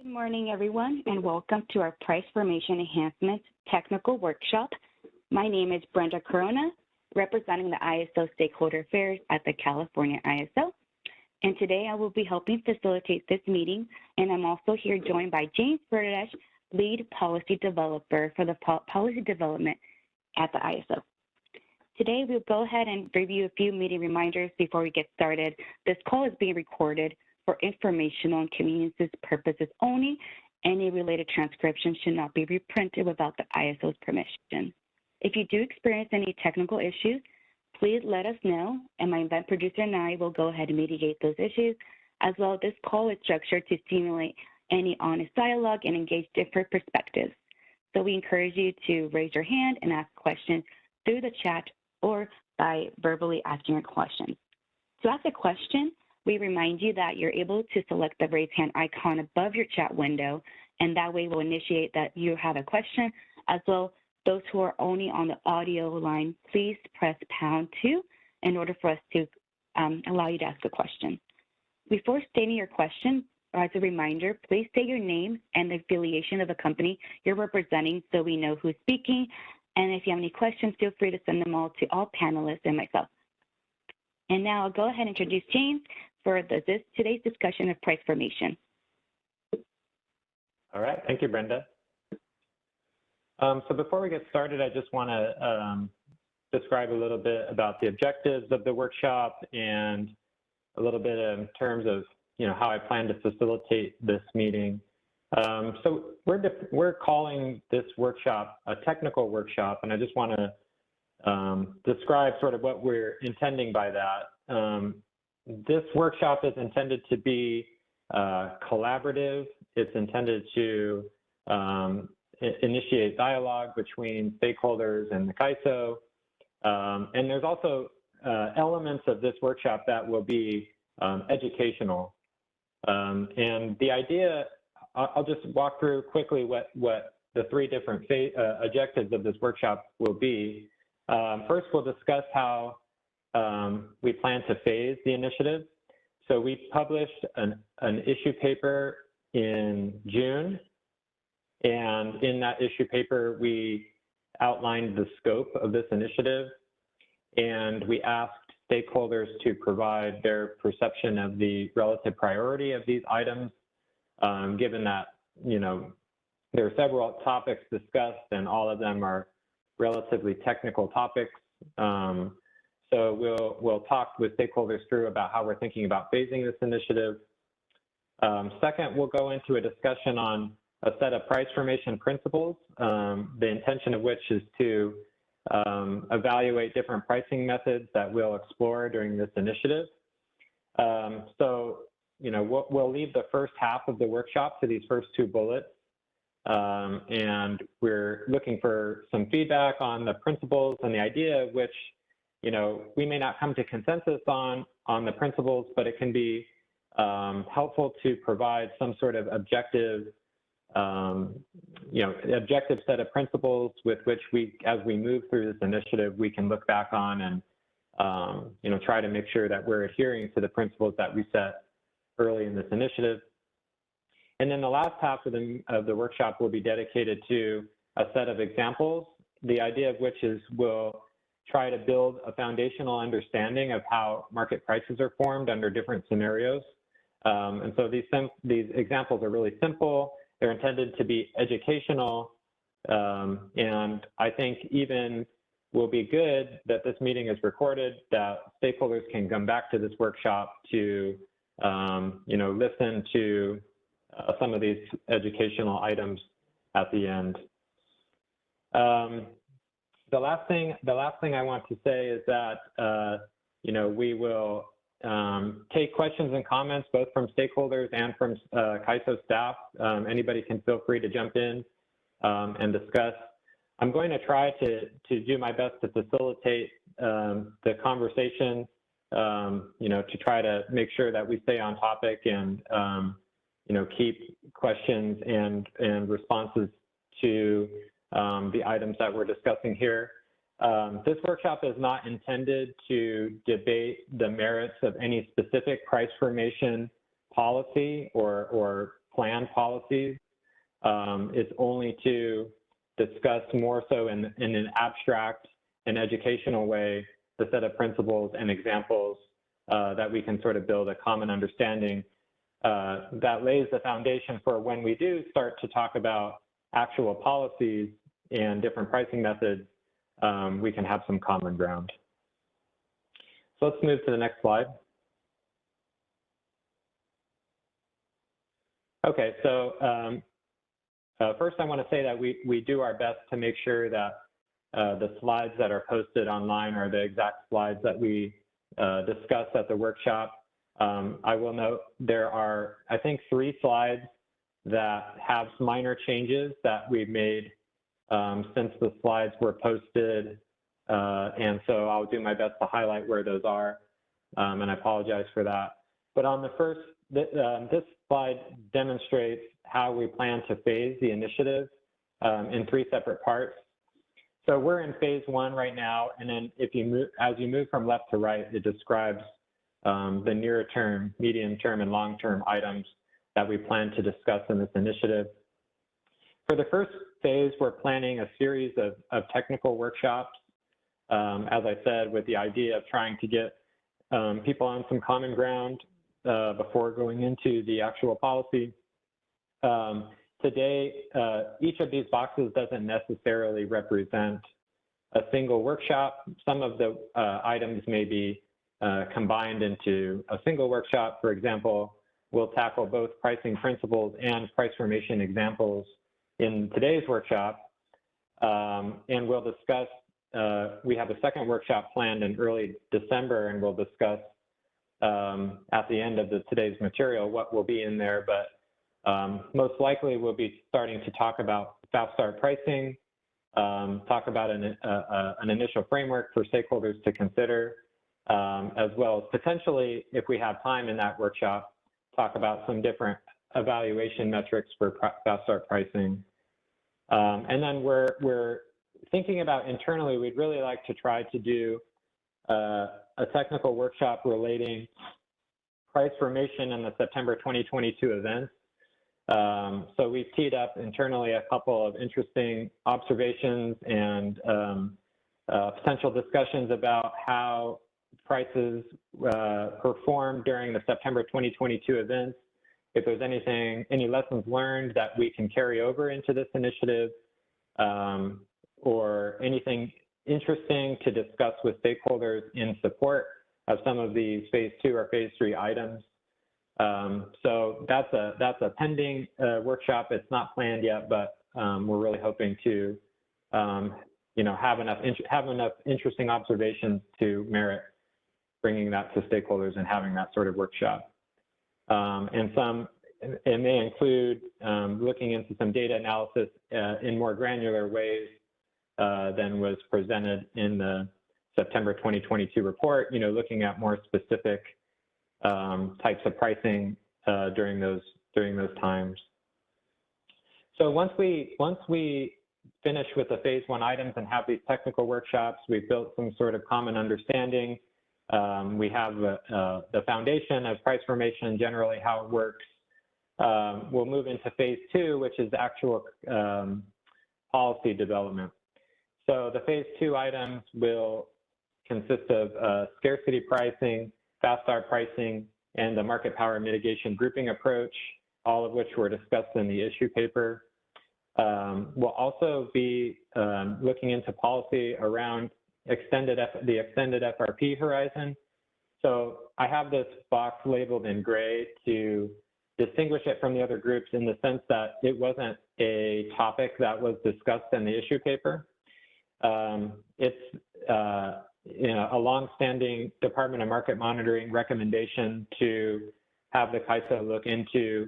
Good morning, everyone, and welcome to our Price Formation Enhancements Technical Workshop. My name is Brenda Corona, representing the ISO Stakeholder Affairs at the California ISO. And today I will be helping facilitate this meeting, and I'm also here joined by James Berdash, Lead Policy Developer for the Policy Development at the ISO. Today we'll go ahead and review a few meeting reminders before we get started. This call is being recorded for informational and convenience purposes only. Any related transcription should not be reprinted without the ISO's permission. If you do experience any technical issues, please let us know, and my event producer and I will go ahead and mitigate those issues. As well, this call is structured to stimulate any honest dialogue and engage different perspectives. So we encourage you to raise your hand and ask questions through the chat or by verbally asking your questions. To ask a question, we remind you that you're able to select the raise hand icon above your chat window, and that way we'll initiate that you have a question. As well, those who are only on the audio line, please press #2 in order for us to allow you to ask a question. Before stating your question, as a reminder, please state your name and the affiliation of the company you're representing so we know who's speaking. And if you have any questions, feel free to send them all to all panelists and myself. And now I'll go ahead and introduce James for today's discussion of price formation. All right, thank you, Brenda. So before we get started, I just want to describe a little bit about the objectives of the workshop and a little bit in terms of how I plan to facilitate this meeting. So we're calling this workshop a technical workshop, and I just want to describe sort of what we're intending by that. This workshop is intended to be collaborative. It's intended to initiate dialogue between stakeholders and the CAISO. And there's also elements of this workshop that will be educational. And the idea, I'll just walk through quickly what the three different objectives of this workshop will be. First, we'll discuss how we plan to phase the initiative. So we published an issue paper in June, and in that issue paper, we outlined the scope of this initiative, and we asked stakeholders to provide their perception of the relative priority of these items, given that, there are several topics discussed and all of them are relatively technical topics. So we'll talk with stakeholders through about how we're thinking about phasing this initiative. Second, we'll go into a discussion on a set of price formation principles, the intention of which is to evaluate different pricing methods that we'll explore during this initiative. So, we'll leave the first half of the workshop to these first two bullets. And we're looking for some feedback on the principles and the idea of which, we may not come to consensus on the principles, but it can be helpful to provide some sort of objective, objective set of principles with which as we move through this initiative, we can look back on and, try to make sure that we're adhering to the principles that we set early in this initiative. And then the last half of the workshop will be dedicated to a set of examples, the idea of which is we'll try to build a foundational understanding of how market prices are formed under different scenarios. And so these examples are really simple. They're intended to be educational. And I think even will be good that this meeting is recorded, that stakeholders can come back to this workshop to, listen to some of these educational items at the end. The last thing I want to say is that, we will take questions and comments both from stakeholders and from CAISO staff. Anybody can feel free to jump in and discuss. I'm going to try to do my best to facilitate the conversation, to try to make sure that we stay on topic and, keep questions and responses to the items that we're discussing here. This workshop is not intended to debate the merits of any specific price formation policy or planned policies. It's only to discuss more so in an abstract and educational way the set of principles and examples that we can sort of build a common understanding that lays the foundation for when we do start to talk about actual policies and different pricing methods, we can have some common ground. So let's move to the next slide. Okay, so first I want to say that we do our best to make sure that the slides that are posted online are the exact slides that we discussed at the workshop. I will note there are, I think, 3 slides that have minor changes that we've made since the slides were posted. And so I'll do my best to highlight where those are, and I apologize for that. But on the first, this slide demonstrates how we plan to phase the initiative in 3 separate parts. So we're in phase 1 right now, and then if you move, as you move from left to right, it describes the nearer term, medium term, and long term items that we plan to discuss in this initiative. For the first phase, we're planning a series of technical workshops, as I said, with the idea of trying to get people on some common ground before going into the actual policy. Today, each of these boxes doesn't necessarily represent a single workshop. Some of the items may be combined into a single workshop. For example, we'll tackle both pricing principles and price formation examples in today's workshop. And we'll discuss, we have a second workshop planned in early December, and we'll discuss at the end of today's material what will be in there. But most likely we'll be starting to talk about fast start pricing, talk about an initial framework for stakeholders to consider, as well as potentially, if we have time in that workshop, talk about some different evaluation metrics for fast start pricing. And then we're thinking about internally, we'd really like to try to do a technical workshop relating price formation in the September 2022 events. So we've teed up internally a couple of interesting observations and potential discussions about how prices perform during the September 2022 events. If there's any lessons learned that we can carry over into this initiative, or anything interesting to discuss with stakeholders in support of some of these phase 2 or phase 3 items. So that's a pending workshop. It's not planned yet, but we're really hoping to, have enough interesting observations to merit bringing that to stakeholders and having that sort of workshop. And it may include looking into some data analysis in more granular ways than was presented in the September 2022 report, looking at more specific types of pricing during those times. So once we finish with the phase 1 items and have these technical workshops, we've built some sort of common understanding. We have the foundation of price formation, generally how it works. We'll move into phase 2, which is actual policy development. So the phase 2 items will consist of scarcity pricing, fast start pricing, and the market power mitigation grouping approach, all of which were discussed in the issue paper. We'll also be looking into policy around the extended FRP horizon. So I have this box labeled in gray to distinguish it from the other groups in the sense that it wasn't a topic that was discussed in the issue paper. It's a longstanding Department of Market Monitoring recommendation to have the CAISO look into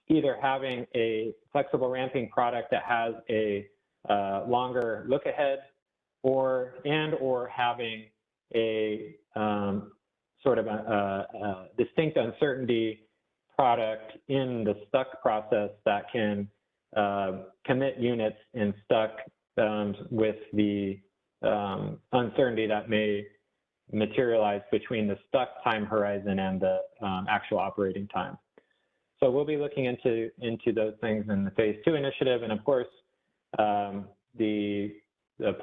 either having a flexible ramping product that has a longer look ahead, or having a sort of a distinct uncertainty product in the stuck process that can commit units in stuck with the uncertainty that may materialize between the stuck time horizon and the actual operating time. So we'll be looking into those things in the phase 2 initiative. And of course, the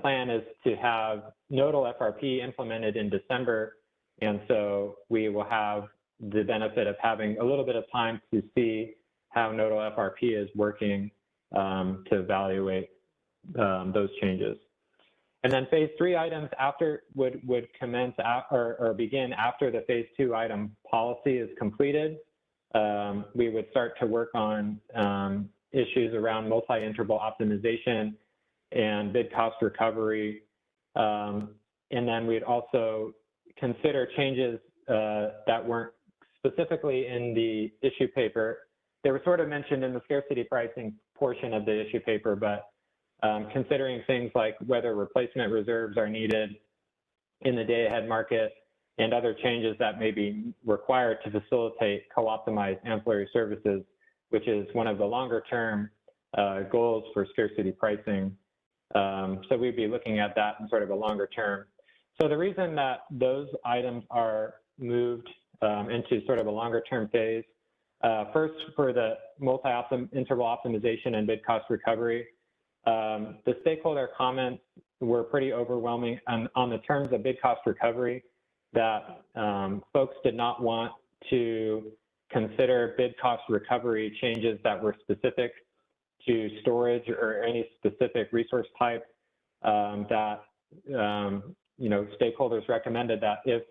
plan is to have nodal FRP implemented in December. And so we will have the benefit of having a little bit of time to see how nodal FRP is working to evaluate those changes. And then phase 3 items would commence or begin after the phase 2 item policy is completed. We would start to work on issues around multi-interval optimization and bid cost recovery. And then we'd also consider changes that weren't specifically in the issue paper. They were sort of mentioned in the scarcity pricing portion of the issue paper, but considering things like whether replacement reserves are needed in the day-ahead market and other changes that may be required to facilitate co-optimized ancillary services, which is one of the longer-term goals for scarcity pricing. So we'd be looking at that in sort of a longer term. So the reason that those items are moved into sort of a longer-term phase, first for the multi-interval optimization and bid cost recovery, the stakeholder comments were pretty overwhelming on the terms of bid cost recovery, that folks did not want to consider bid cost recovery changes that were specific to storage or any specific resource type. That stakeholders recommended that if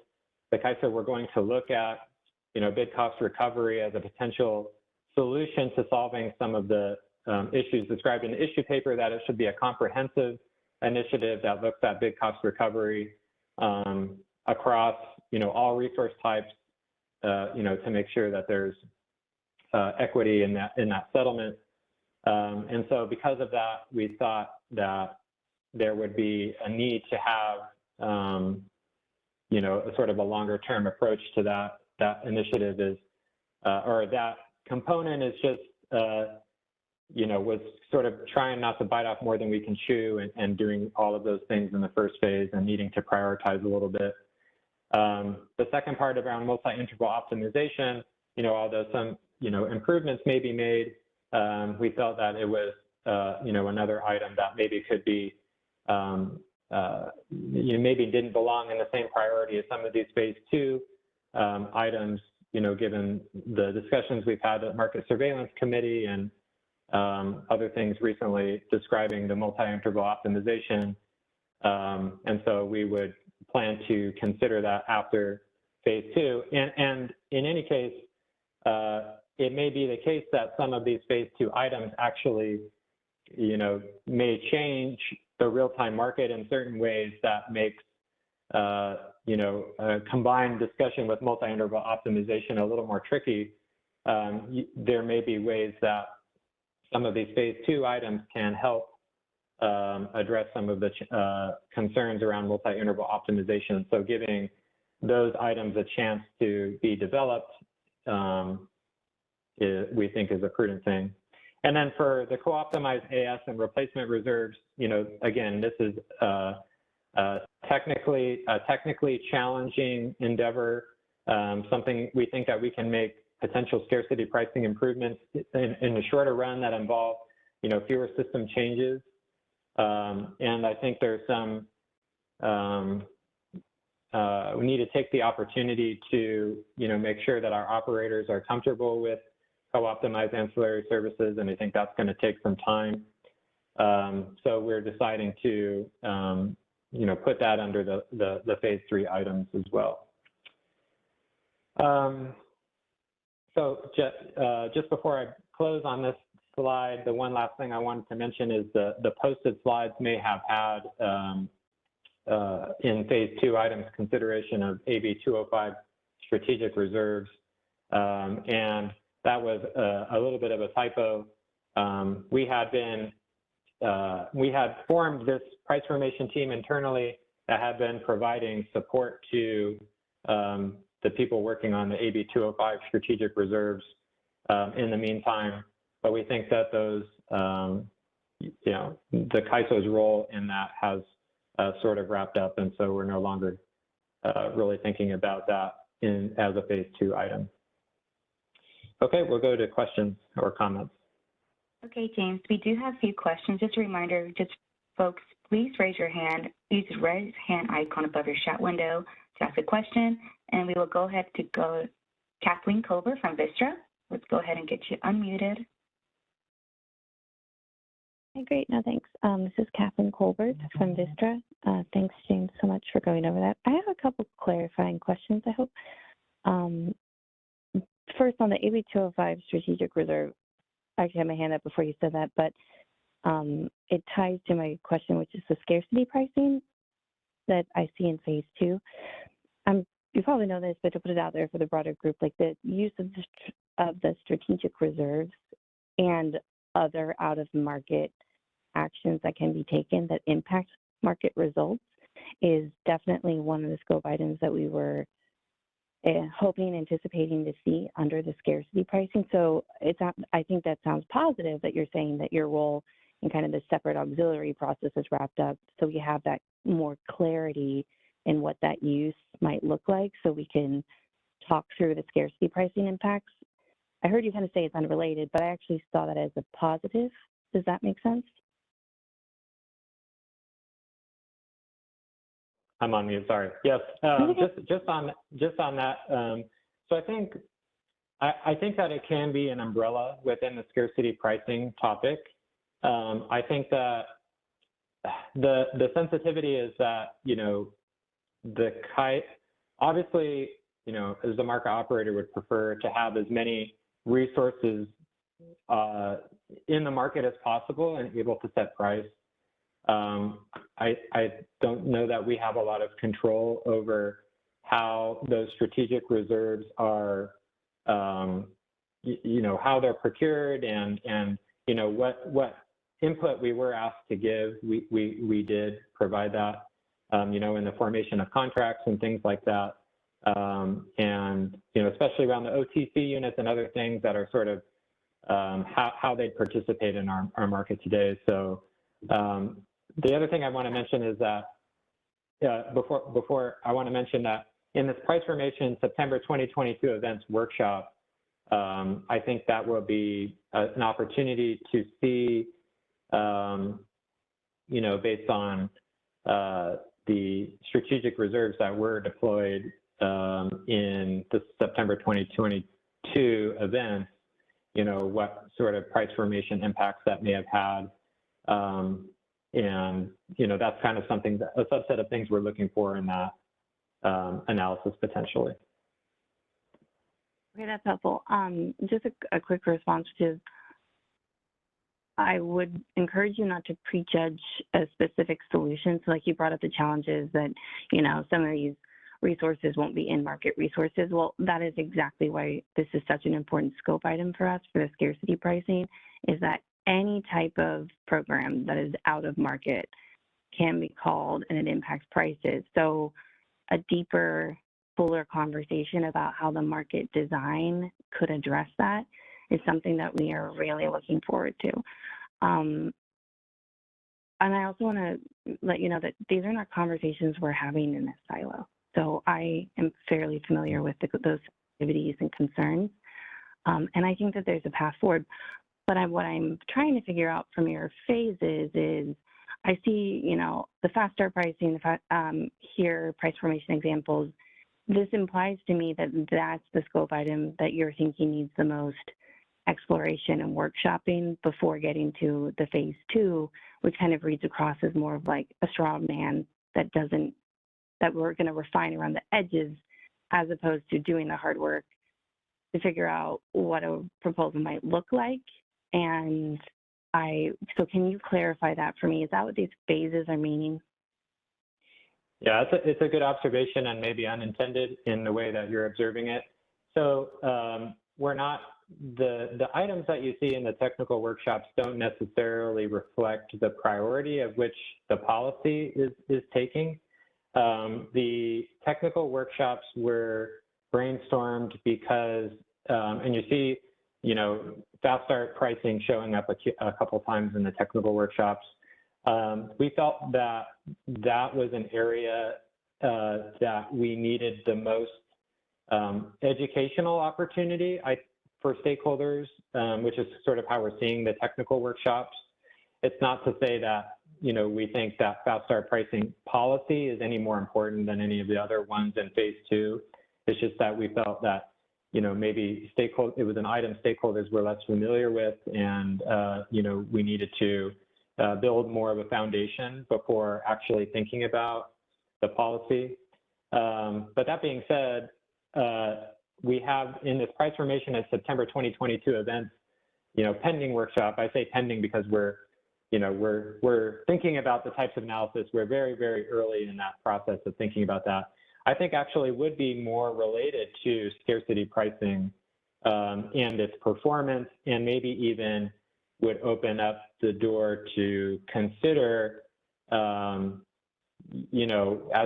the CAISO were going to look at bid cost recovery as a potential solution to solving some of the issues described in the issue paper, that it should be a comprehensive initiative that looks at bid cost recovery across all resource types, to make sure that there's equity in that settlement. And so because of that, we thought that there would be a need to have a sort of a longer term approach to that initiative is, or that component is just, was sort of trying not to bite off more than we can chew and doing all of those things in the first phase and needing to prioritize a little bit. The second part around multi-interval optimization, although some, improvements may be made, we felt that it was, another item that maybe could be, maybe didn't belong in the same priority as some of these phase 2 items, given the discussions we've had at Market Surveillance Committee and other things recently describing the multi-interval optimization. And so we would plan to consider that after phase 2. And in any case, it may be the case that some of these phase 2 items actually, may change the real-time market in certain ways that makes, a combined discussion with multi-interval optimization a little more tricky. There may be ways that some of these phase 2 items can help address some of the concerns around multi-interval optimization. So giving those items a chance to be developed, we think is a prudent thing. And then for the co-optimized AS and replacement reserves, again, this is a technically challenging endeavor, something we think that we can make potential scarcity pricing improvements in the shorter run that involve, fewer system changes. And I think there's some, we need to take the opportunity to, make sure that our operators are comfortable with co-optimized ancillary services, and I think that's going to take some time. So we're deciding to, put that under the phase 3 items as well. So just before I close on this slide, the one last thing I wanted to mention is the posted slides may have had in phase 2 items consideration of AB 205 strategic reserves. And that was a little bit of a typo. We had formed this price formation team internally that had been providing support to the people working on the AB 205 strategic reserves in the meantime. But we think that those, the CAISO's role in that has sort of wrapped up, and so we're no longer really thinking about that as a phase 2 item. Okay, we'll go to questions or comments. Okay, James, we do have a few questions. Just a reminder, just folks, please raise your hand. Use the raise hand icon above your chat window to ask a question, and we will go ahead to go Kathleen Kober from Vistra. Let's go ahead and get you unmuted. Hey, great. No, thanks. This is Kathleen Colbert from Vistra. Thanks, James, so much for going over that. I have a couple clarifying questions, I hope. First, on the AB 205 strategic reserve, I actually had my hand up before you said that, but it ties to my question, which is the scarcity pricing that I see in phase 2. You probably know this, but to put it out there for the broader group, like the use of the strategic reserves and other out-of-market actions that can be taken that impact market results is definitely one of the scope items that we were hoping, anticipating to see under the scarcity pricing. So I think that sounds positive that you're saying that your role in kind of the separate auxiliary process is wrapped up, so we have that more clarity in what that use might look like, so we can talk through the scarcity pricing impacts. I heard you kind of say it's unrelated, but I actually saw that as a positive. Does that make sense? I'm on mute, sorry. Yes, just on that. So I think that it can be an umbrella within the scarcity pricing topic. I think that the sensitivity is that, obviously, as the market operator would prefer to have as many resources in the market as possible and able to set price. I don't know that we have a lot of control over how those strategic reserves are, how they're procured and what input we were asked to give. We did provide that, in the formation of contracts and things like that. And, especially around the OTC units and other things that are sort of how they participate in our market today. So the other thing I want to mention is that before I want to mention that in this price formation September 2022 events workshop, I think that will be an opportunity to see, based on the strategic reserves that were deployed in the September 2022 events, what sort of price formation impacts that may have had. And, that's kind of something, a subset of things we're looking for in that analysis potentially. Okay, that's helpful. Just a quick response to, I would encourage you not to prejudge a specific solution. So like you brought up the challenges that, some of these resources won't be in-market resources. Well, that is exactly why this is such an important scope item for us for the scarcity pricing, is that any type of program that is out of market can be called and it impacts prices. So a deeper, fuller conversation about how the market design could address that is something that we are really looking forward to. And I also want to let you know that these are not conversations we're having in this silo. So I am fairly familiar with those activities and concerns. And I think that there's a path forward. But what I'm trying to figure out from your phases is, I see, the fast start pricing, here, price formation examples. This implies to me that that's the scope item that you're thinking needs the most exploration and workshopping before getting to the phase 2, which kind of reads across as more of like a straw man that we're going to refine around the edges, as opposed to doing the hard work to figure out what a proposal might look like. And so can you clarify that for me? Is that what these phases are meaning? Yeah, it's a good observation and maybe unintended in the way that you're observing it. So we're not, the items that you see in the technical workshops don't necessarily reflect the priority of which the policy is taking. The technical workshops were brainstormed because, and you see, fast start pricing showing up a couple times in the technical workshops. We felt that was an area that we needed the most educational opportunity. for stakeholders, which is sort of how we're seeing the technical workshops. It's not to say that, we think that fast start pricing policy is any more important than any of the other ones in phase 2. It's just that we felt that, maybe it was an item stakeholders were less familiar with, and, we needed to build more of a foundation before actually thinking about the policy. But that being said, we have in this price formation at September 2022 events, pending workshop. I say pending because we're thinking about the types of analysis. We're very, very early in that process of thinking about that. I think actually would be more related to scarcity pricing and its performance, and maybe even would open up the door to consider, as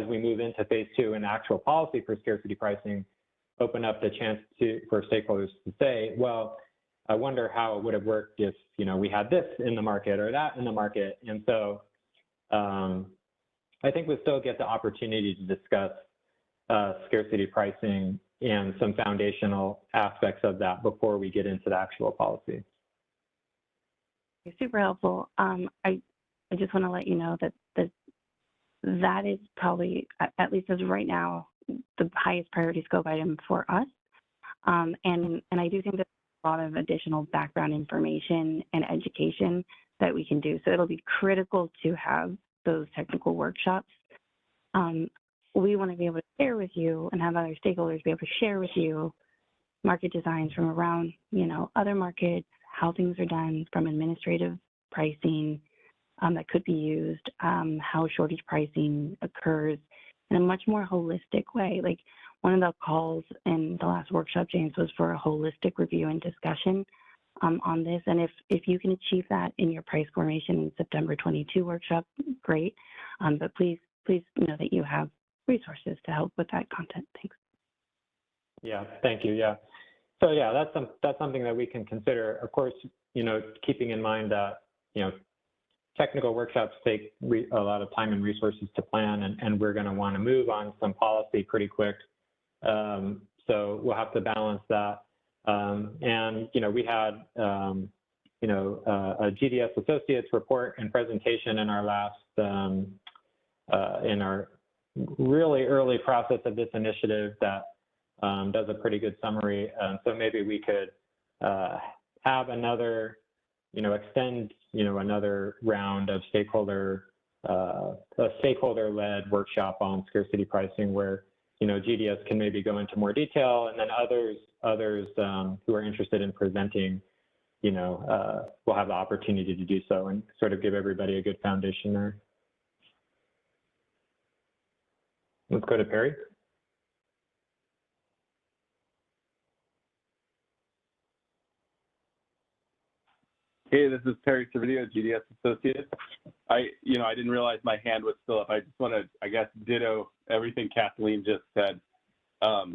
we move into phase 2 and actual policy for scarcity pricing, open up the chance for stakeholders to say, well, I wonder how it would have worked if, we had this in the market or that in the market. And so I think we still get the opportunity to discuss scarcity pricing and some foundational aspects of that before we get into the actual policy. Super helpful. I just want to let you know that that is probably, at least as of right now, the highest priority scope item for us. And I do think that a lot of additional background information and education that we can do. So it'll be critical to have those technical workshops. We want to be able to share with you and have other stakeholders be able to share with you market designs from around, other markets, how things are done from administrative pricing that could be used, how shortage pricing occurs in a much more holistic way. Like one of the calls in the last workshop, James, was for a holistic review and discussion on this. And if you can achieve that in your price formation in September 22 workshop, great. But please know that you have resources to help with that content. Thanks. Yeah, thank you. Yeah. So yeah, that's something that we can consider. Of course, keeping in mind that, technical workshops take a lot of time and resources to plan, and we're going to want to move on some policy pretty quick. So we'll have to balance that. And, we had, a GDS Associates report and presentation in our last, in our really early process of this initiative that does a pretty good summary. So maybe we could have another, extend, another round of a stakeholder-led workshop on scarcity pricing where, GDS can maybe go into more detail, and then others who are interested in presenting, will have the opportunity to do so and sort of give everybody a good foundation there. Let's go to Perry. Hey, this is Perry Servideo, GDS Associates. I didn't realize my hand was still up. I just want to, ditto everything Kathleen just said. I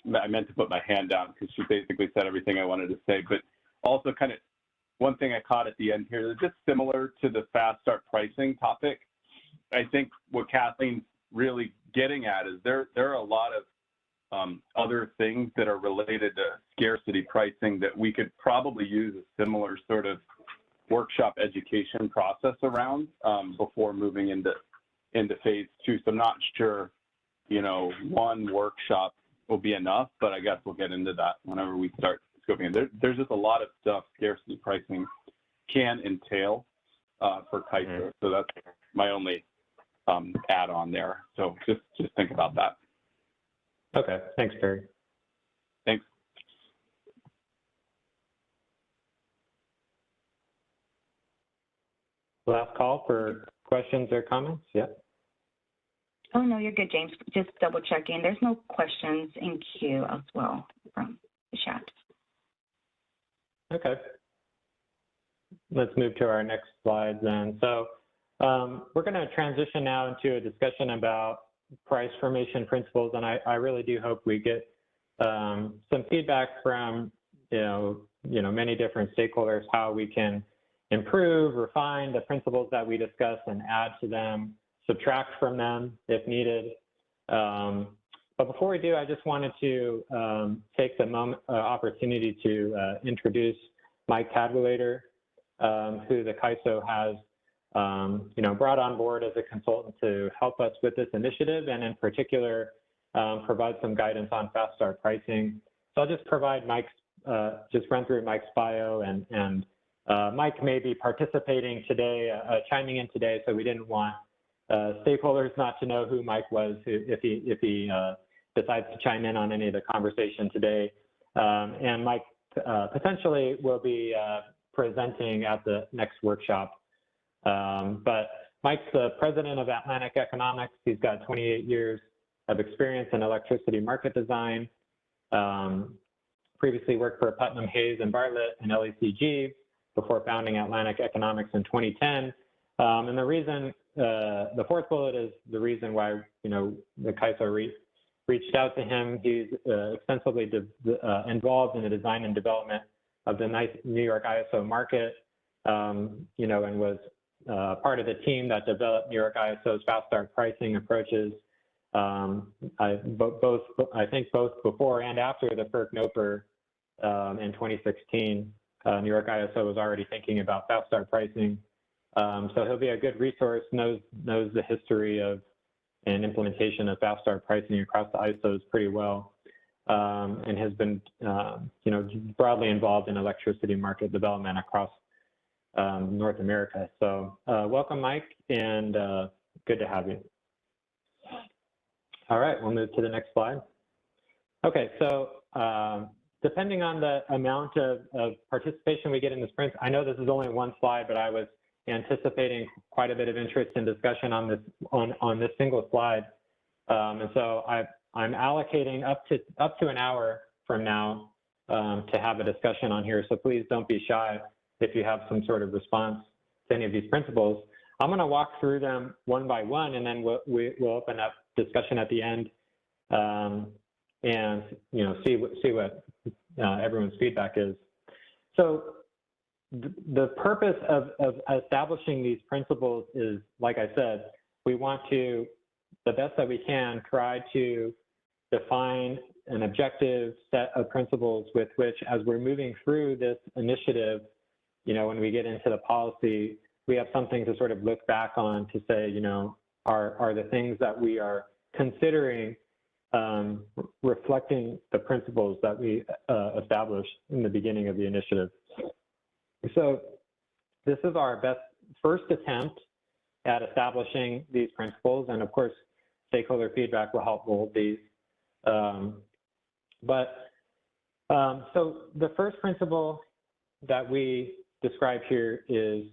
meant to put my hand down because she basically said everything I wanted to say. But also kind of one thing I caught at the end here that's just similar to the fast start pricing topic. I think what Kathleen's really getting at is there are a lot of other things that are related to scarcity pricing that we could probably use a similar sort of workshop education process around before moving into phase 2. So I'm not sure, one workshop will be enough, but I guess we'll get into that whenever we start scoping. There's just a lot of stuff scarcity pricing can entail for CAISO. So that's my only add on there. So just think about that. Okay, thanks, Perry. Thanks. Last call for questions or comments. Yeah. Oh, no, you're good, James. Just double checking. There's no questions in queue as well from the chat. Okay. Let's move to our next slide then. So we're going to transition now into a discussion about price formation principles, and I really do hope we get some feedback from many different stakeholders how we can improve, refine the principles that we discuss and add to them, subtract from them if needed. But before we do, I just wanted to take the opportunity to introduce Mike Cadwalader, who the CAISO has brought on board as a consultant to help us with this initiative, and in particular, provide some guidance on fast start pricing. So I'll just provide just run through Mike's bio, and Mike may be participating today, chiming in today, so we didn't want stakeholders not to know who Mike was if he decides to chime in on any of the conversation today. And Mike potentially will be presenting at the next workshop. But Mike's the president of Atlantic Economics. He's got 28 years of experience in electricity market design. Previously worked for Putnam, Hayes, and Bartlett and LECG before founding Atlantic Economics in 2010. And the reason, the fourth bullet is the reason why, the CAISO reached out to him. He's extensively involved in the design and development of the New York ISO market, and was part of the team that developed New York ISO's fast start pricing approaches. I think both before and after the FERC NOPR in 2016, New York ISO was already thinking about fast start pricing. So he'll be a good resource, knows the history of and implementation of fast start pricing across the ISOs pretty well, and has been, broadly involved in electricity market development across North America. So welcome, Mike, and good to have you. All right, we'll move to the next slide. Okay, so depending on the amount of participation we get in the sprints, I know this is only one slide, but I was anticipating quite a bit of interest and discussion on this single slide, and so I'm allocating up to an hour from now to have a discussion on here. So please don't be shy if you have some sort of response to any of these principles. I'm going to walk through them one by one, and then we'll open up discussion at the end, and see what everyone's feedback is. So the purpose of establishing these principles is, like I said, we want to, the best that we can, try to define an objective set of principles with which, as we're moving through this initiative, when we get into the policy, we have something to sort of look back on to say, are the things that we are considering reflecting the principles that we established in the beginning of the initiative. So this is our first attempt at establishing these principles, and of course, stakeholder feedback will help mold these. So the first principle that we describe here is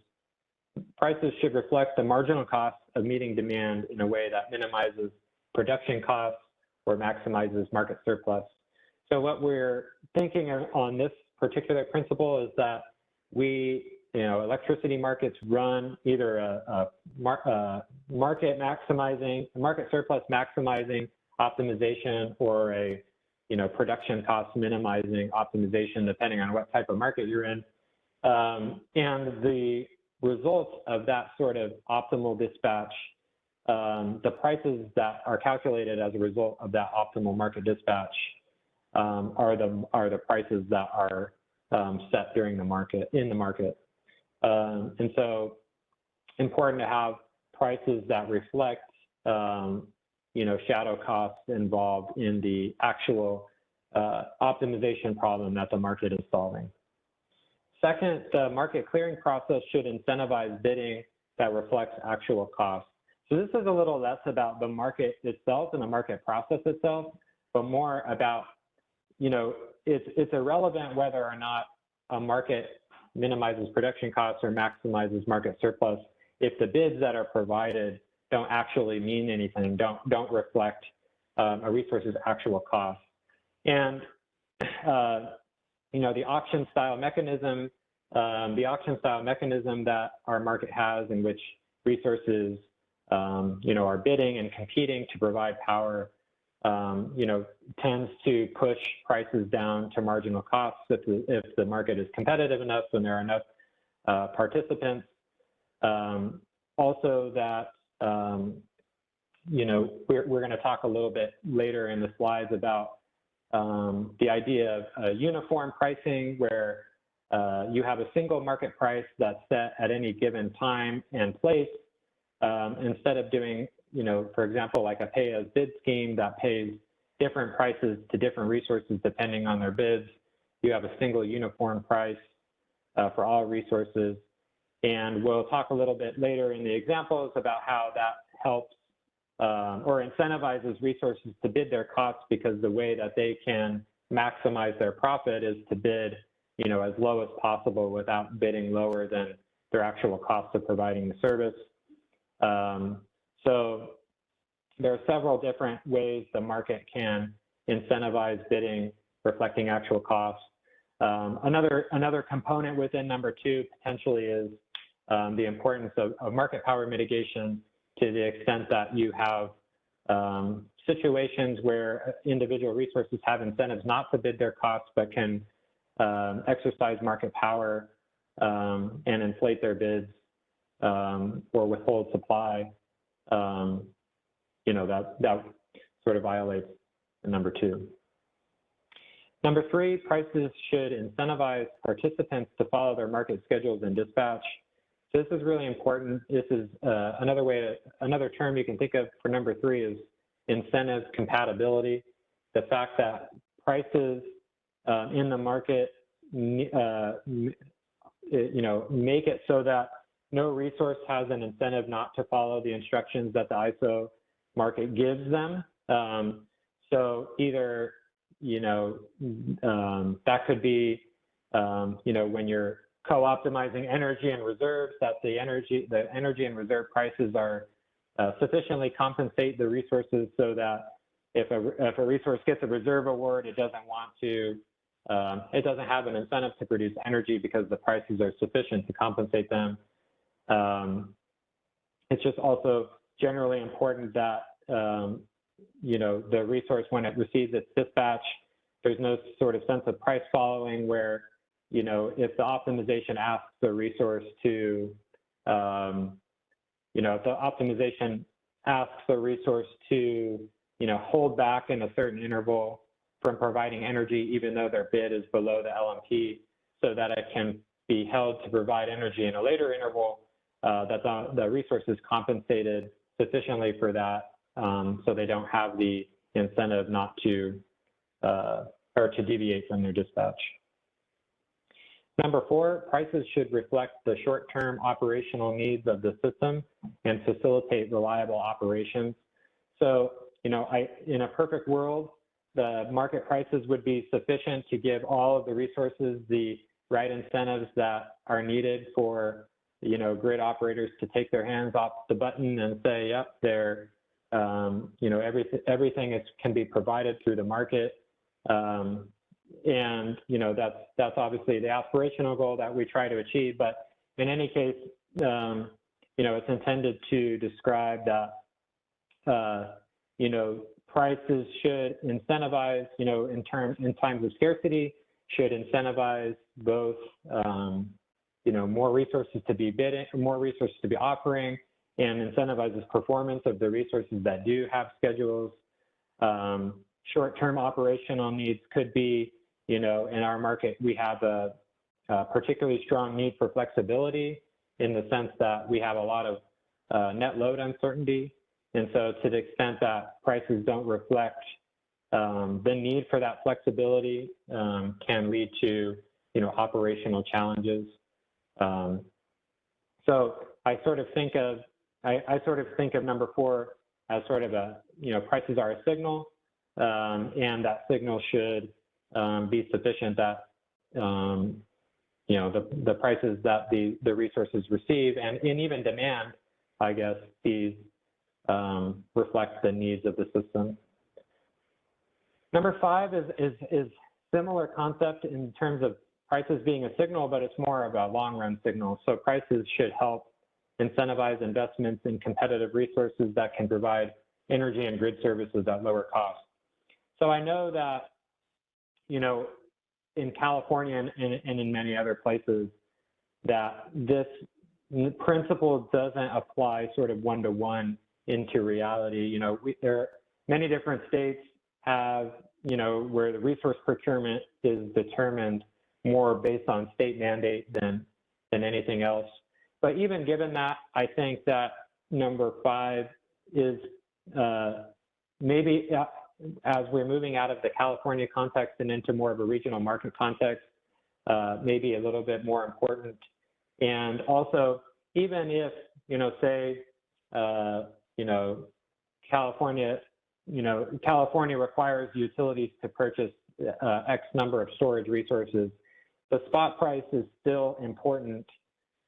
prices should reflect the marginal cost of meeting demand in a way that minimizes production costs or maximizes market surplus. So what we're thinking on this particular principle is that electricity markets run either a market surplus maximizing optimization, or a production cost minimizing optimization, depending on what type of market you're in. And the results of that sort of optimal dispatch, the prices that are calculated as a result of that optimal market dispatch, are the prices that are set during the market, in the market. And so important to have prices that reflect, shadow costs involved in the actual optimization problem that the market is solving. Second, the market clearing process should incentivize bidding that reflects actual costs. So this is a little less about the market itself and the market process itself, but more about, it's irrelevant whether or not a market minimizes production costs or maximizes market surplus if the bids that are provided don't actually mean anything, don't reflect a resource's actual cost. And the auction style mechanism that our market has, in which resources are bidding and competing to provide power, tends to push prices down to marginal costs if the market is competitive enough and there are enough participants. Also that we're going to talk a little bit later in the slides about the idea of uniform pricing, where you have a single market price that's set at any given time and place, instead of doing, for example, like a pay-as-bid scheme that pays different prices to different resources depending on their bids. You have a single uniform price for all resources. And we'll talk a little bit later in the examples about how that helps or incentivizes resources to bid their costs, because the way that they can maximize their profit is to bid, as low as possible without bidding lower than their actual cost of providing the service. So there are several different ways the market can incentivize bidding reflecting actual costs. Another component within number 2 potentially is the importance of market power mitigation, to the extent that you have situations where individual resources have incentives not to bid their costs, but can exercise market power and inflate their bids or withhold supply. That sort of violates number 2. Number 3, prices should incentivize participants to follow their market schedules and dispatch. So this is really important. This is another term you can think of for number 3 is incentive compatibility. The fact that prices in the market, make it so that no resource has an incentive not to follow the instructions that the ISO market gives them. So either, that could be, when you're co-optimizing energy and reserves, that the energy and reserve prices are sufficiently compensate the resources, so that if a resource gets a reserve award, it doesn't have an incentive to produce energy because the prices are sufficient to compensate them. It's just also generally important that, the resource, when it receives its dispatch, there's no sort of sense of price following where, if the optimization asks the resource to, if the optimization asks the resource to, hold back in a certain interval from providing energy, even though their bid is below the LMP, so that it can be held to provide energy in a later interval, that the resource is compensated sufficiently for that, so they don't have the incentive not to, or to deviate from their dispatch. Number 4, prices should reflect the short-term operational needs of the system and facilitate reliable operations. So, in a perfect world, the market prices would be sufficient to give all of the resources the right incentives that are needed for, grid operators to take their hands off the button and say, yep, they're, everything can be provided through the market. And, that's obviously the aspirational goal that we try to achieve. But in any case, it's intended to describe that, prices should incentivize, in times of scarcity, should incentivize both, more resources to be bidding, more resources to be offering, and incentivizes performance of the resources that do have schedules. Short-term operational needs could be, in our market, we have a particularly strong need for flexibility, in the sense that we have a lot of net load uncertainty. And so to the extent that prices don't reflect the need for that flexibility, can lead to, operational challenges. So I sort of think of number 4 as sort of a, prices are a signal, and that signal should be sufficient that, the prices that the resources receive and even demand, I guess, these reflect the needs of the system. Number 5 is similar concept in terms of prices being a signal, but it's more of a long-run signal. So prices should help incentivize investments in competitive resources that can provide energy and grid services at lower cost. So I know that, in California and in many other places, that this principle doesn't apply sort of one-to-one into reality. You know, there are many different states have, you know, where the resource procurement is determined more based on state mandate than anything else. But even given that, I think that number 5 is maybe as we're moving out of the California context and into more of a regional market context, maybe a little bit more important. And also, even if, you know, say, you know, California requires utilities to purchase X number of storage resources, the spot price is still important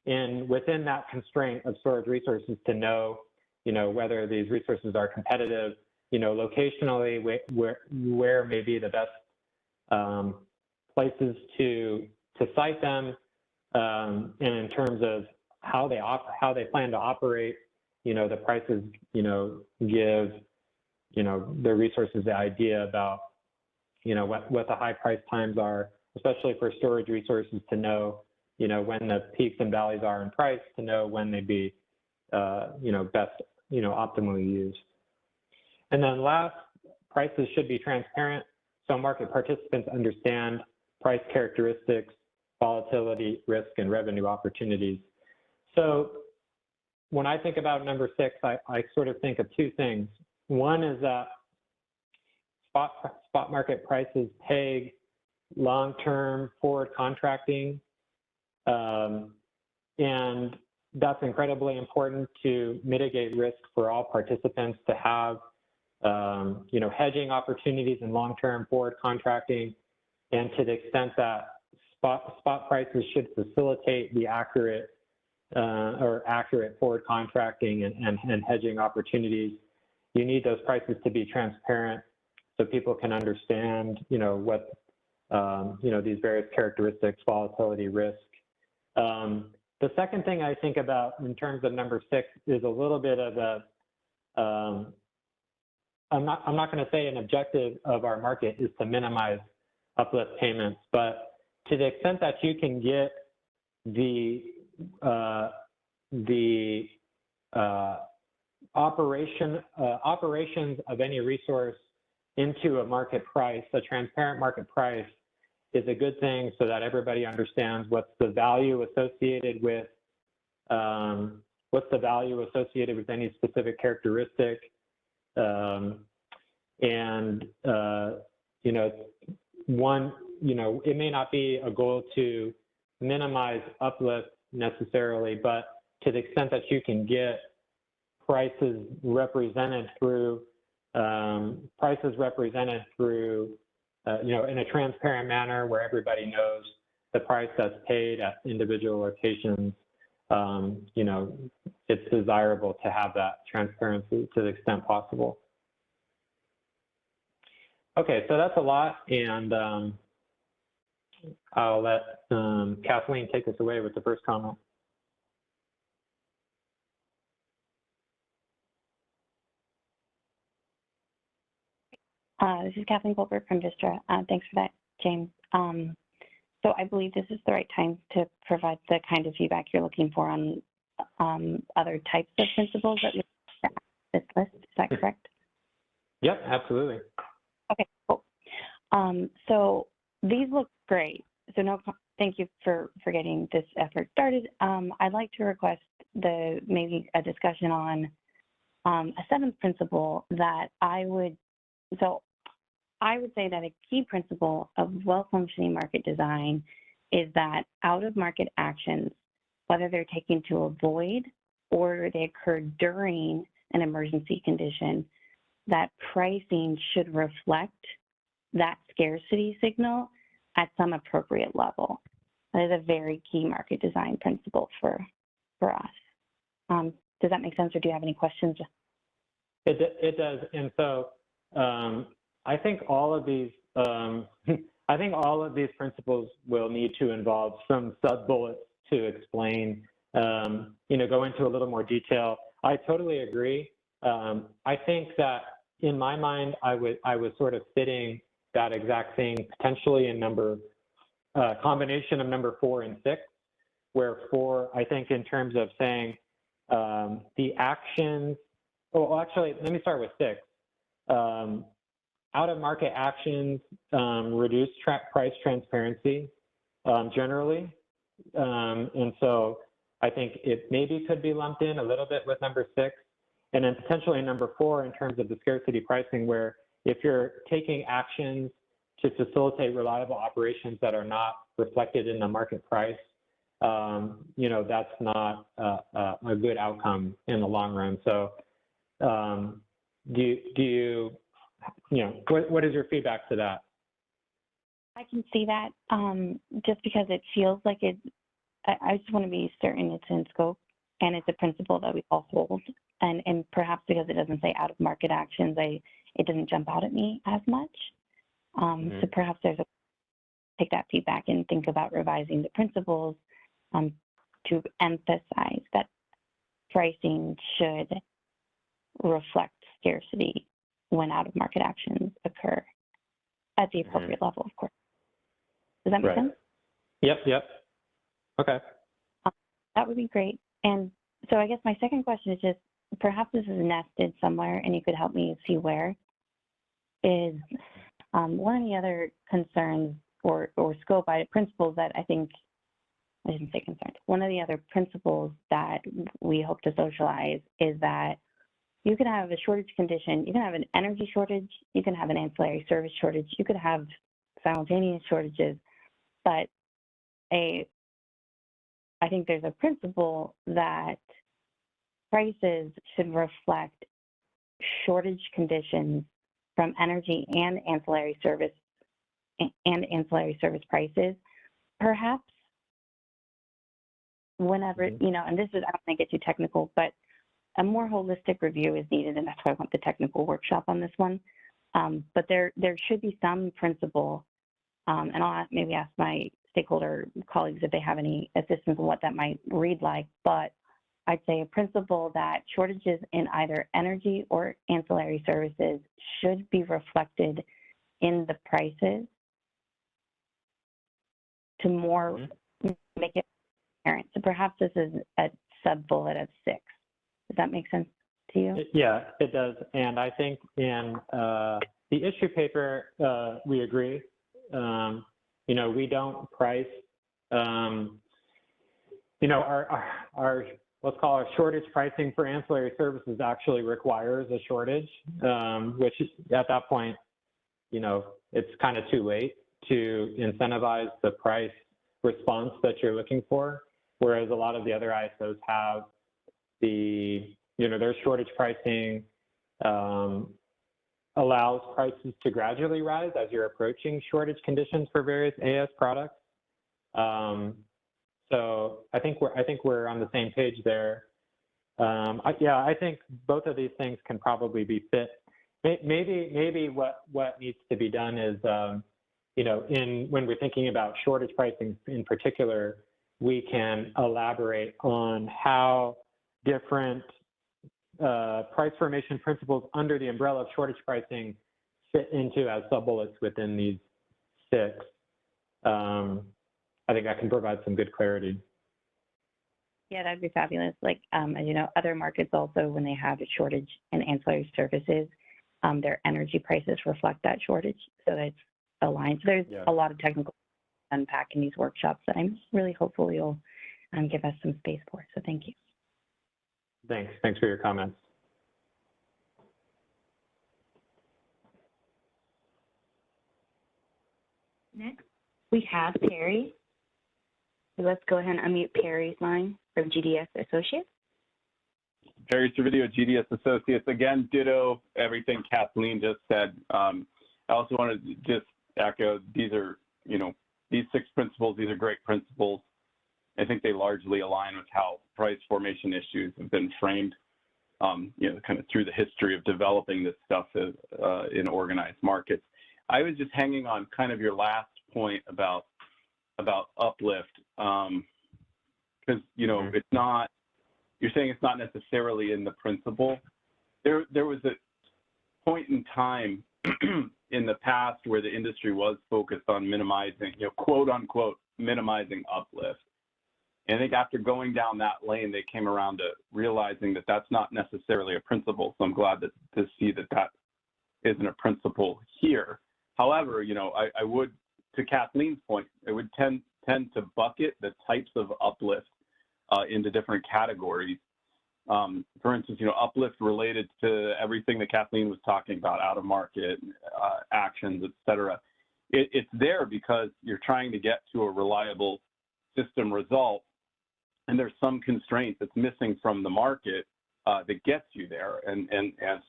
in within that constraint of storage resources to know, you know, whether these resources are competitive, you know, locationally, where may be the best places to site them, and in terms of how they plan to operate, you know, the prices, you know, give, you know, the resources the idea about, you know, what the high price times are, especially for storage resources, to know, you know, when the peaks and valleys are in price, to know when they'd be, you know, best, you know, optimally used. And then last, prices should be transparent so market participants understand price characteristics, volatility, risk, and revenue opportunities. So when I think about number 6, I sort of think of 2 things. One is that spot market prices peg long-term forward contracting, and that's incredibly important to mitigate risk for all participants to have, you know, hedging opportunities in long-term forward contracting, and to the extent that spot prices should facilitate the accurate forward contracting and hedging opportunities. You need those prices to be transparent so people can understand, you know, what, you know, these various characteristics, volatility, risk. The second thing I think about in terms of number 6 is a little bit of a, I'm not going to say an objective of our market is to minimize uplift payments, but to the extent that you can get the operations of any resource into a market price, a transparent market price, is a good thing so that everybody understands what's the value associated with any specific characteristic. You know, it may not be a goal to minimize uplift necessarily, but to the extent that you can get prices represented through, you know, in a transparent manner where everybody knows the price that's paid at individual locations, you know, it's desirable to have that transparency to the extent possible. Okay, so that's a lot, and I'll let Kathleen take us away with the first comment. This is Kathleen Goldberg from Distra. Thanks for that, James. So I believe this is the right time to provide the kind of feedback you're looking for on other types of principles that we have this list. Is that correct? Yep, absolutely. Okay, cool. So these look great. So thank you for getting this effort started. I'd like to request maybe a discussion on a 7th principle that I would say that a key principle of well-functioning market design is that out-of-market actions, whether they're taken to avoid or they occur during an emergency condition, that pricing should reflect that scarcity signal at some appropriate level. That is a very key market design principle for us. Does that make sense, or do you have any questions? It does, and so I think all of these principles will need to involve some sub-bullets to explain, you know, go into a little more detail. I totally agree. I think that in my mind, I was sort of fitting that exact thing potentially in combination of number 4 and 6, where 4, I think in terms of saying the actions well, actually, let me start with 6. Out-of-market actions reduce price transparency generally. And so I think it maybe could be lumped in a little bit with number 6. And then potentially number 4 in terms of the scarcity pricing, where if you're taking actions to facilitate reliable operations that are not reflected in the market price, you know, that's not a good outcome in the long run. So do you know, what is your feedback to that? I can see that just because it feels like I just want to be certain it's in scope and it's a principle that we all hold. And perhaps because it doesn't say out of market actions, it doesn't jump out at me as much. So perhaps take that feedback and think about revising the principles to emphasize that pricing should reflect scarcity when out of market actions occur at the appropriate level, of course. Does that make sense? Yep. Okay. That would be great. And so I guess my second question is just, perhaps this is nested somewhere and you could help me see where, is one of the other concerns or scope principles that I shouldn't say concerns. One of the other principles that we hope to socialize is that you can have a shortage condition, you can have an energy shortage, you can have an ancillary service shortage, you could have simultaneous shortages, but I think there's a principle that prices should reflect shortage conditions from energy and ancillary service prices. Perhaps whenever, you know, and this is, I don't think it's too technical, but a more holistic review is needed, and that's why I want the technical workshop on this one. But there should be some principle, and I'll maybe ask my stakeholder colleagues if they have any assistance on what that might read like, but I'd say a principle that shortages in either energy or ancillary services should be reflected in the prices to more make it apparent. So perhaps this is a sub-bullet of 6. Does that make sense to you? Yeah, it does. And I think in the issue paper, we agree. You know, we don't price, you know, our let's call our shortage pricing for ancillary services actually requires a shortage, which at that point, you know, it's kind of too late to incentivize the price response that you're looking for. Whereas a lot of the other ISOs have the, you know, their shortage pricing allows prices to gradually rise as you're approaching shortage conditions for various AS products. So I think we're on the same page there. I think both of these things can probably be fit. Maybe what needs to be done is, you know, when we're thinking about shortage pricing in particular, we can elaborate on how different price formation principles under the umbrella of shortage pricing fit into as sub-bullets within these 6. I think I can provide some good clarity. Yeah, that'd be fabulous. Like, as you know, other markets also, when they have a shortage in ancillary services, their energy prices reflect that shortage, so that's aligned. So there's a lot of technical unpack in these workshops that I'm really hopeful you'll give us some space for. So thank you. Thanks for your comments. Next, we have Perry. So let's go ahead and unmute Perry's line from GDS Associates. Perry Servideo, GDS Associates. Again, ditto everything Kathleen just said. I also wanted to just echo, these are, you know, these 6 principles, these are great principles. I think they largely align with how price formation issues have been framed, you know, kind of through the history of developing this stuff in organized markets. I was just hanging on kind of your last point about uplift, because, you know, it's not, you're saying it's not necessarily in the principle. There was a point in time in the past where the industry was focused on minimizing, you know, quote unquote, minimizing uplift. And I think after going down that lane, they came around to realizing that that's not necessarily a principle. So I'm glad to see that that isn't a principle here. However, you know, I would, to Kathleen's point, it would tend to bucket the types of uplift into different categories. For instance, you know, uplift related to everything that Kathleen was talking about, out of market, actions, et cetera. It's there because you're trying to get to a reliable system result, and there's some constraint that's missing from the market that gets you there. And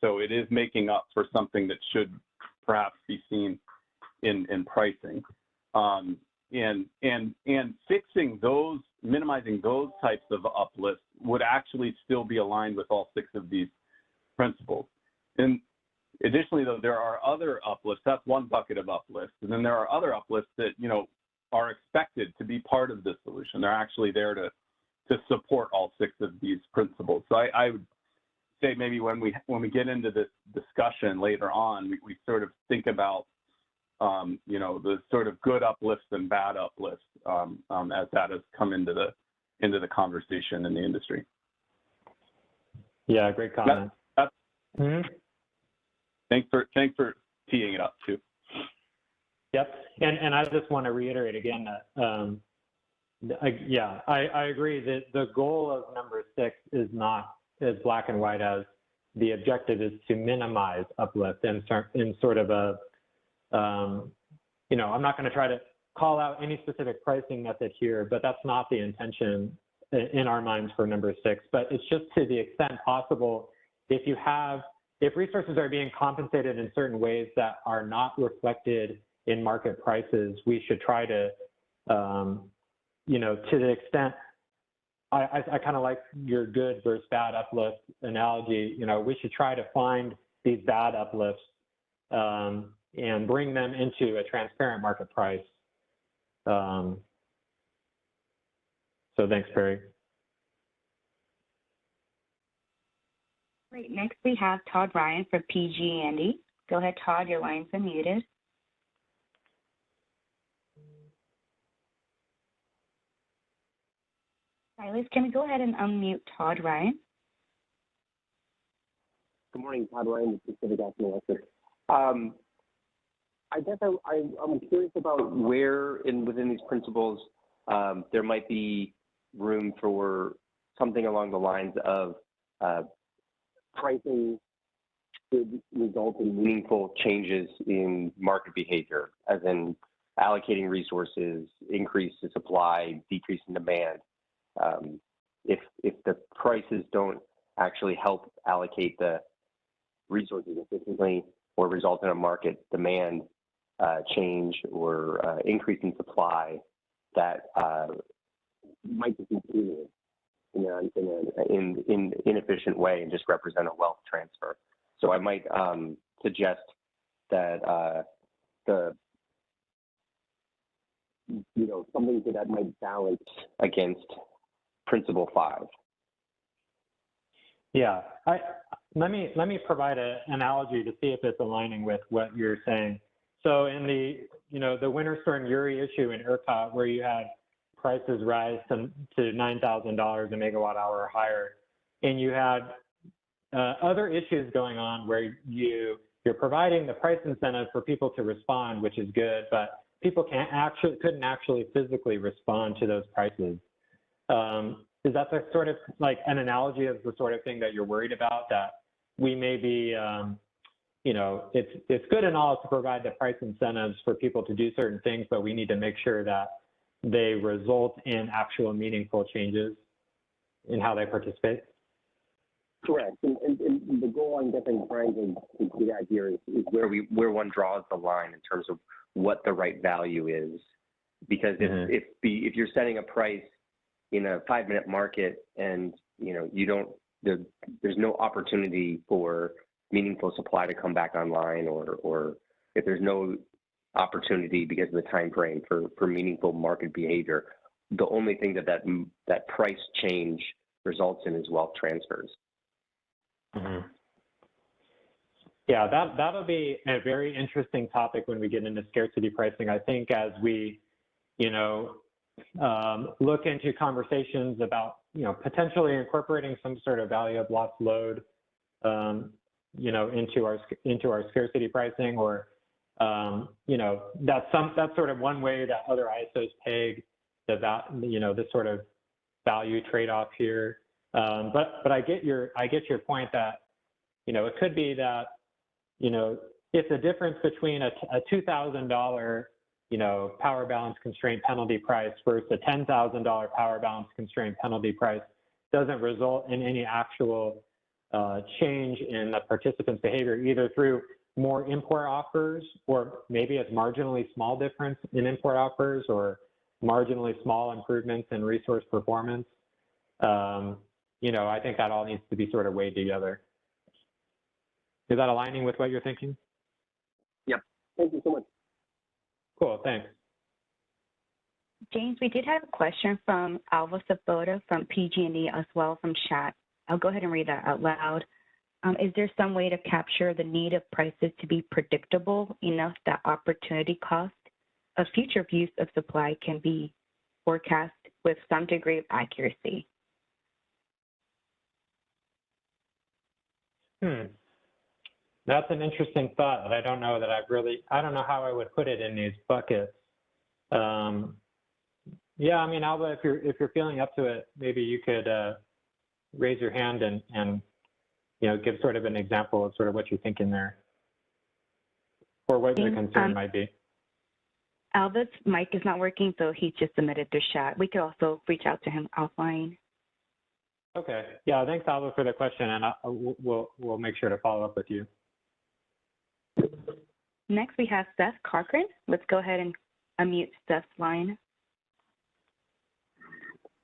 so it is making up for something that should perhaps be seen in pricing. And fixing those, minimizing those types of uplifts would actually still be aligned with all 6 of these principles. And additionally, though, there are other uplifts. That's one bucket of uplifts. And then there are other uplifts that, you know, are expected to be part of the solution. They're actually there to support all 6 of these principles. So I would say maybe when we get into this discussion later on, we sort of think about you know, the sort of good uplifts and bad uplifts as that has come into the conversation in the industry. Yeah, great comment. Thanks for teeing it up too. Yep, and I just want to reiterate again that I agree that the goal of number 6 is not as black and white as the objective is to minimize uplift in sort of a you know, I'm not going to try to call out any specific pricing method here, but that's not the intention in our minds for number 6. But it's just to the extent possible, if resources are being compensated in certain ways that are not reflected in market prices, we should try to, you know, to the extent, I kind of like your good versus bad uplift analogy. You know, we should try to find these bad uplifts and bring them into a transparent market price. So thanks, Perry. Great. Next, we have Todd Ryan for PG&E. Go ahead, Todd. Your line's unmuted. Silas, can we go ahead and unmute Todd Ryan? Good morning, Todd Ryan with Pacific Gas and Electric. I guess I'm curious about where within these principles there might be room for something along the lines of pricing should result in meaningful changes in market behavior, as in allocating resources, increase in supply, decrease in demand. If the prices don't actually help allocate the resources efficiently or result in a market demand change or increase in supply, that might just continue in an inefficient way and just represent a wealth transfer. So I might suggest that something that might balance against Principle 5. Yeah, let me provide an analogy to see if it's aligning with what you're saying. So in the Winter Storm Uri issue in ERCOT, where you had prices rise to $9,000 a megawatt hour or higher, and you had other issues going on where you're providing the price incentive for people to respond, which is good, but people couldn't actually physically respond to those prices. Is that the sort of like an analogy of the sort of thing that you're worried about, that we may be, it's good and all to provide the price incentives for people to do certain things, but we need to make sure that they result in actual meaningful changes in how they participate? Correct. And the goal I'm definitely trying to get at here is where one draws the line in terms of what the right value is. Because if you're setting a price in a 5-minute market and there's no opportunity for meaningful supply to come back online, or if there's no opportunity because of the time frame for meaningful market behavior, the only thing that price change results in is wealth transfers. Mm-hmm. Yeah, that'll be a very interesting topic when we get into scarcity pricing. I think as we, look into conversations about, potentially incorporating some sort of value of lost load, into our scarcity pricing, or, that's sort of one way that other ISOs peg this sort of value trade-off here. But I get your point that, it could be that, if the difference between a $2,000, power balance constraint penalty price versus a $10,000 power balance constraint penalty price doesn't result in any actual change in the participants' behavior, either through more import offers, or maybe a marginally small difference in import offers, or marginally small improvements in resource performance. I think that all needs to be sort of weighed together. Is that aligning with what you're thinking? Yep. Thank you so much. Cool, thanks. James, we did have a question from Alva Sabota from PG&E as well from chat. I'll go ahead and read that out loud. Is there some way to capture the need of prices to be predictable enough that opportunity cost of future use of supply can be forecast with some degree of accuracy? That's an interesting thought that I don't know that I don't know how I would put it in these buckets. Yeah, I mean, Alba, if you're feeling up to it, maybe you could raise your hand and give sort of an example of sort of what you're thinking there, or what the concern might be. Alva's mic is not working, so he just submitted through chat. We could also reach out to him offline. Okay. Yeah, thanks, Alva, for the question, and we'll make sure to follow up with you. Next, we have Seth Cochran. Let's go ahead and unmute Seth's line.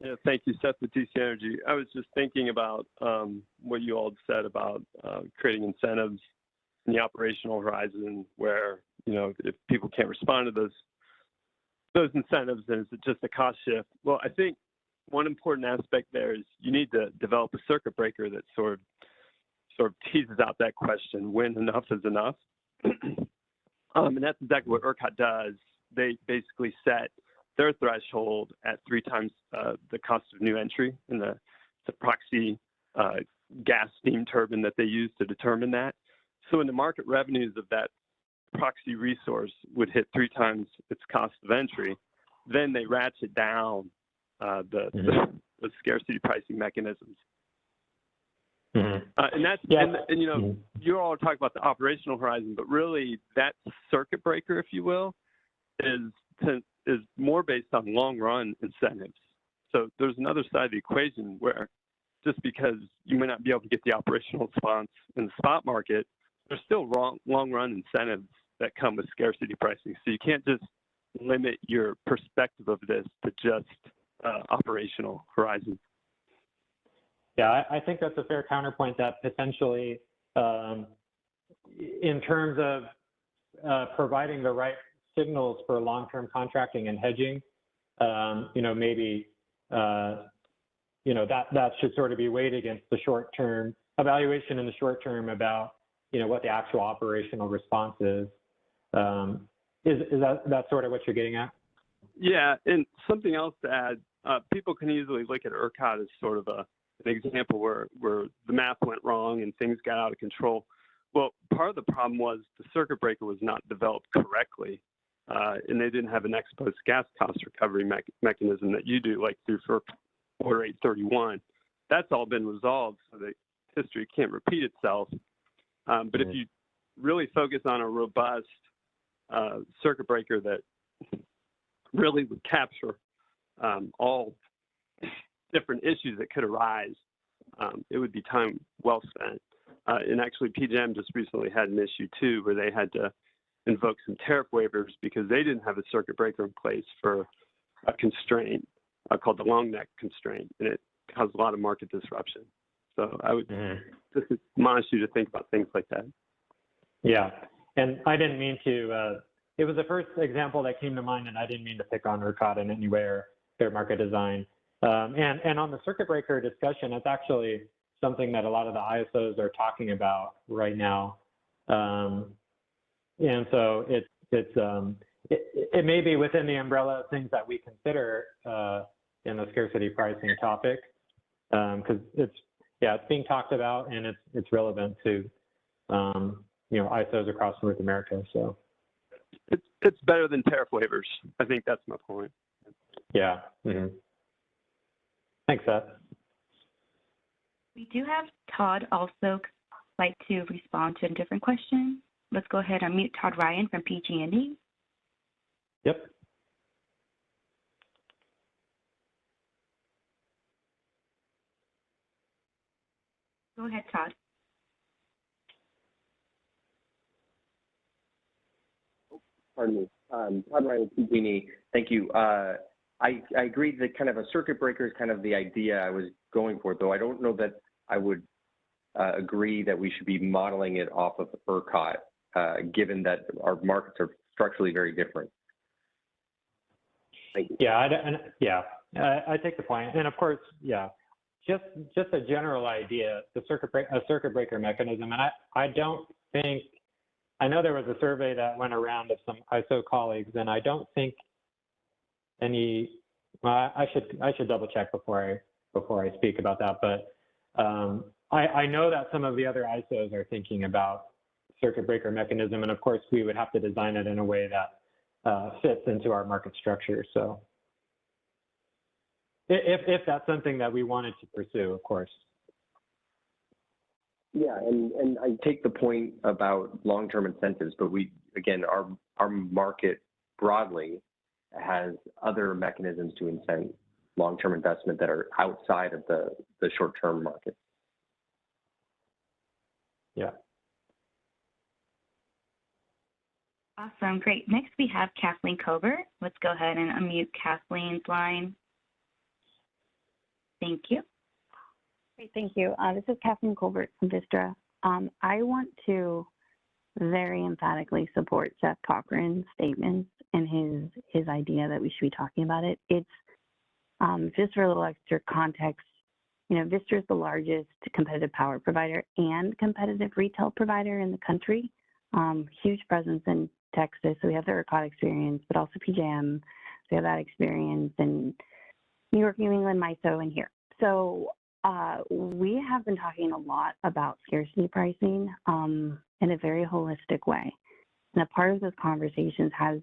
Yeah, thank you, Seth with DC Energy. I was just thinking about what you all said about creating incentives in the operational horizon, where if people can't respond to those incentives, then it's just a cost shift. Well, I think one important aspect there is you need to develop a circuit breaker that sort of teases out that question: when enough is enough. And that's exactly what ERCOT does. They basically set their threshold at 3 times the cost of new entry in the proxy gas steam turbine that they use to determine that. So when the market revenues of that proxy resource would hit 3 times its cost of entry, then they ratchet down the scarcity pricing mechanisms. And that's you all are talking about the operational horizon, but really that circuit breaker, if you will, is more based on long run incentives. So there's another side of the equation where just because you may not be able to get the operational response in the spot market, there's still long run incentives that come with scarcity pricing. So you can't just limit your perspective of this to just operational horizon. Yeah, I think that's a fair counterpoint, that potentially in terms of providing the right signals for long-term contracting and hedging, maybe, that should sort of be weighed against the short-term evaluation in the short term about, what the actual operational response is. Is that sort of what you're getting at? Yeah, and something else to add, people can easily look at ERCOT as sort of an example where the math went wrong and things got out of control. Well, part of the problem was the circuit breaker was not developed correctly, and they didn't have an ex post gas cost recovery mechanism that you do, like through Order 831. That's all been resolved, so that history can't repeat itself. But if you really focus on a robust circuit breaker that really would capture all different issues that could arise, it would be time well spent. And actually, PJM just recently had an issue too, where they had to invoke some tariff waivers because they didn't have a circuit breaker in place for a constraint called the long neck constraint, and it caused a lot of market disruption. So I would just admonish you to think about things like that. Yeah, and I didn't mean to, it was the first example that came to mind, and I didn't mean to pick on ERCOT in any way or their market design. And on the circuit breaker discussion, it's actually something that a lot of the ISOs are talking about right now. And so it's it may be within the umbrella of things that we consider in the scarcity pricing topic, because it's being talked about and it's relevant to ISOs across North America. So it's better than tariff waivers. I think that's my point. Yeah. Mm-hmm. Thanks, Seth. We do have Todd also like to respond to a different question. Let's go ahead and mute Todd Ryan from PG&E. Yep. Go ahead, Todd. Pardon me. Todd Ryan, PG&E. Thank you. I agree that kind of a circuit breaker is kind of the idea I was going for, though I don't know that I would agree that we should be modeling it off of ERCOT, given that our markets are structurally very different. Thank you. Yeah, I take the point, and of course, just a general idea, a circuit breaker mechanism, and I don't think, I know there was a survey that went around of some ISO colleagues, and I don't think any, I should double check before I speak about that, but I know that some of the other ISOs are thinking about circuit breaker mechanism, and of course we would have to design it in a way that fits into our market structure. So if that's something that we wanted to pursue, of course. Yeah, and I take the point about long-term incentives, but again, our market broadly has other mechanisms to incent long-term investment that are outside of the short-term market. Yeah. Awesome, great. Next we have Kathleen Covert. Let's go ahead and unmute Kathleen's line. Thank you. Great, thank you. This is Kathleen Colbert from Vistra. I want to very emphatically support Seth Cochran's statements and his idea that we should be talking about it. It's just for a little extra context. Vistra is the largest competitive power provider and competitive retail provider in the country. Huge presence in Texas, so we have the ERCOT experience, but also PJM. We have that experience in New York, New England, MISO, and here. So we have been talking a lot about scarcity pricing in a very holistic way. And a part of those conversations has,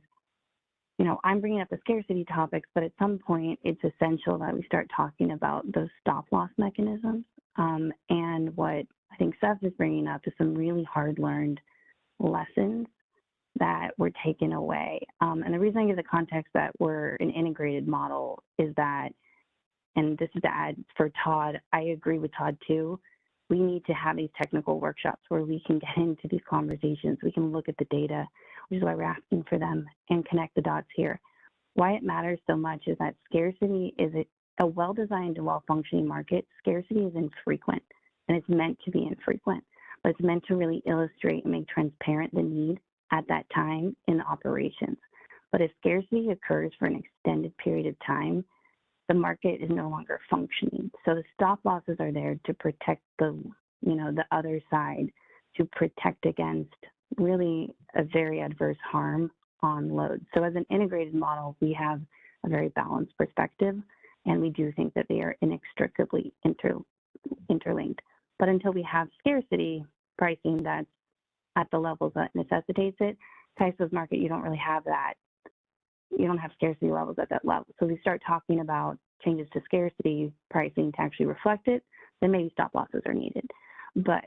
I'm bringing up the scarcity topics, but at some point it's essential that we start talking about those stop loss mechanisms. And what I think Seth is bringing up is some really hard-learned lessons that were taken away. And the reason I give the context that we're an integrated model is that, and this is to add for Todd, I agree with Todd too, we need to have these technical workshops where we can get into these conversations, we can look at the data, which is why we're asking for them, and connect the dots here. Why it matters so much is that scarcity is a well-designed and well-functioning market. Scarcity is infrequent, and it's meant to be infrequent, but it's meant to really illustrate and make transparent the need at that time in operations. But if scarcity occurs for an extended period of time, the market is no longer functioning. So the stop losses are there to protect the other side, to protect against really a very adverse harm on load. So as an integrated model, we have a very balanced perspective, and we do think that they are inextricably interlinked. But until we have scarcity pricing that's at the levels that necessitates it, CAISO's market, you don't really have that. You don't have scarcity levels at that level. So we start talking about changes to scarcity pricing to actually reflect it, then maybe stop losses are needed. But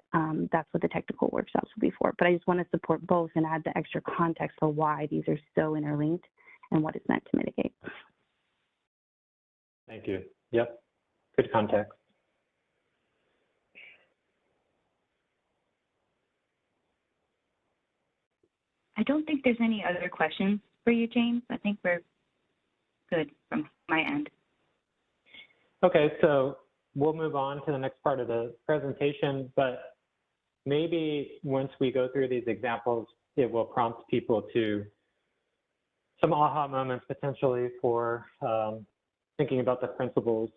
that's what the technical workshops will be for. But I just want to support both and add the extra context for why these are so interlinked and what it's meant to mitigate. Thank you. Yep, good context. I don't think there's any other questions for you, James. I think we're good from my end. Okay, so we'll move on to the next part of the presentation, but maybe once we go through these examples, it will prompt people to some aha moments potentially for thinking about the principles.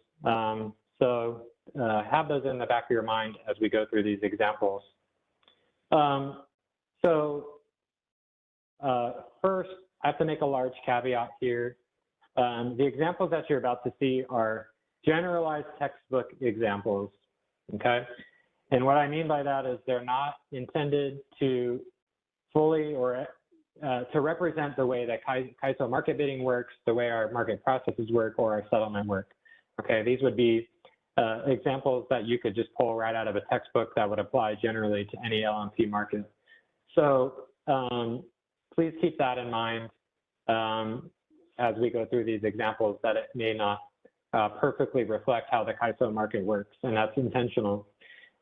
So have those in the back of your mind as we go through these examples. First, I have to make a large caveat here. The examples that you're about to see are generalized textbook examples, okay? And what I mean by that is they're not intended to fully or to represent the way that CAISO market bidding works, the way our market processes work, or our settlement work. Okay, these would be examples that you could just pull right out of a textbook that would apply generally to any LMP market. So please keep that in mind as we go through these examples, that it may not perfectly reflect how the CAISO market works, and that's intentional.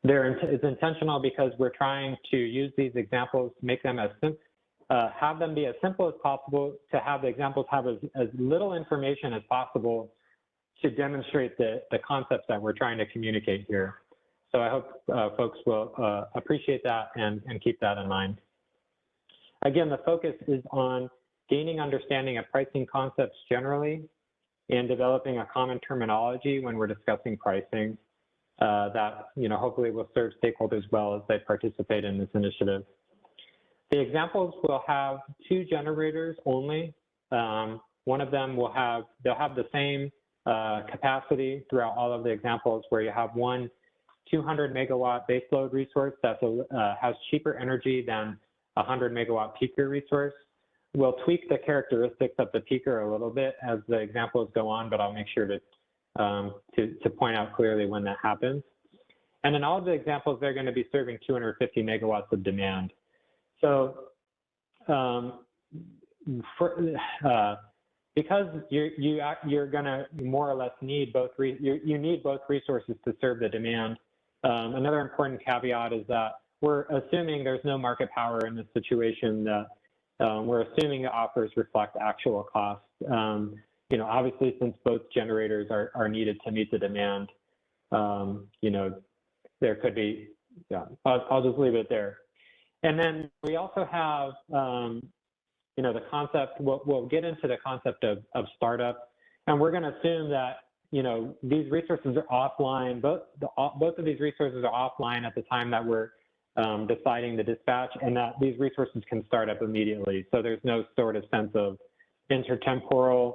It's intentional because we're trying to use these examples to make them have them be as simple as possible, to have the examples have as little information as possible to demonstrate the concepts that we're trying to communicate here. So I hope folks will appreciate that and keep that in mind. Again, the focus is on gaining understanding of pricing concepts generally and developing a common terminology when we're discussing pricing that hopefully will serve stakeholders well as they participate in this initiative. The examples will have 2 generators only. One of them they'll have the same capacity throughout all of the examples, where you have one 200 megawatt baseload resource that has cheaper energy than a 100 megawatt peaker resource. We'll tweak the characteristics of the peaker a little bit as the examples go on, but I'll make sure to point out clearly when that happens. And in all of the examples, they're going to be serving 250 megawatts of demand. So because you're going to more or less need you need both resources to serve the demand. Another important caveat is that we're assuming there's no market power in this situation, that we're assuming the offers reflect actual costs. Obviously, since both generators are needed to meet the demand, there could be, I'll just leave it there. And then we also have, the concept, we'll get into the concept of startup, and we're going to assume that, these resources are offline, both of these resources are offline at the time that we're deciding the dispatch, and that these resources can start up immediately. So there's no sort of sense of intertemporal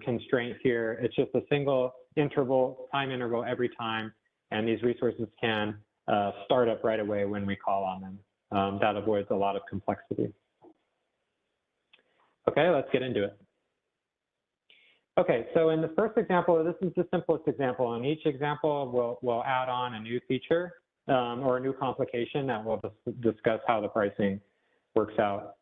constraint here. It's just a single time interval every time, and these resources can start up right away when we call on them. That avoids a lot of complexity. Okay, let's get into it. Okay, so in the first example, this is the simplest example. In each example, we'll add on a new feature or a new complication that we'll discuss how the pricing works out.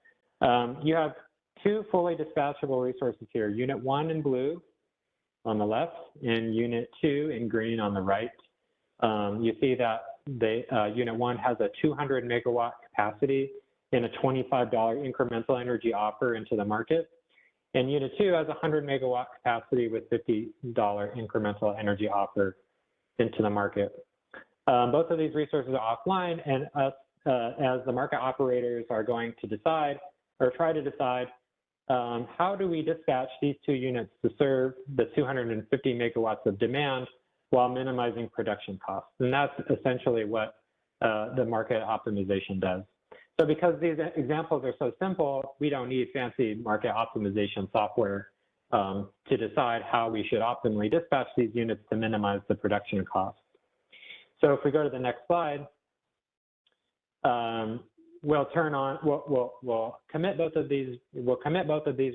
You have 2 fully dispatchable resources here, Unit 1 in blue on the left and Unit 2 in green on the right. You see that Unit 1 has a 200 megawatt capacity and a $25 incremental energy offer into the market. And Unit 2 has a 100 megawatt capacity with $50 incremental energy offer into the market. Both of these resources are offline, and us as the market operators are going to decide or try to decide how do we dispatch these 2 units to serve the 250 megawatts of demand while minimizing production costs. And that's essentially what the market optimization does. So because these examples are so simple, we don't need fancy market optimization software to decide how we should optimally dispatch these units to minimize the production costs. So if we go to the next slide, we'll commit both of these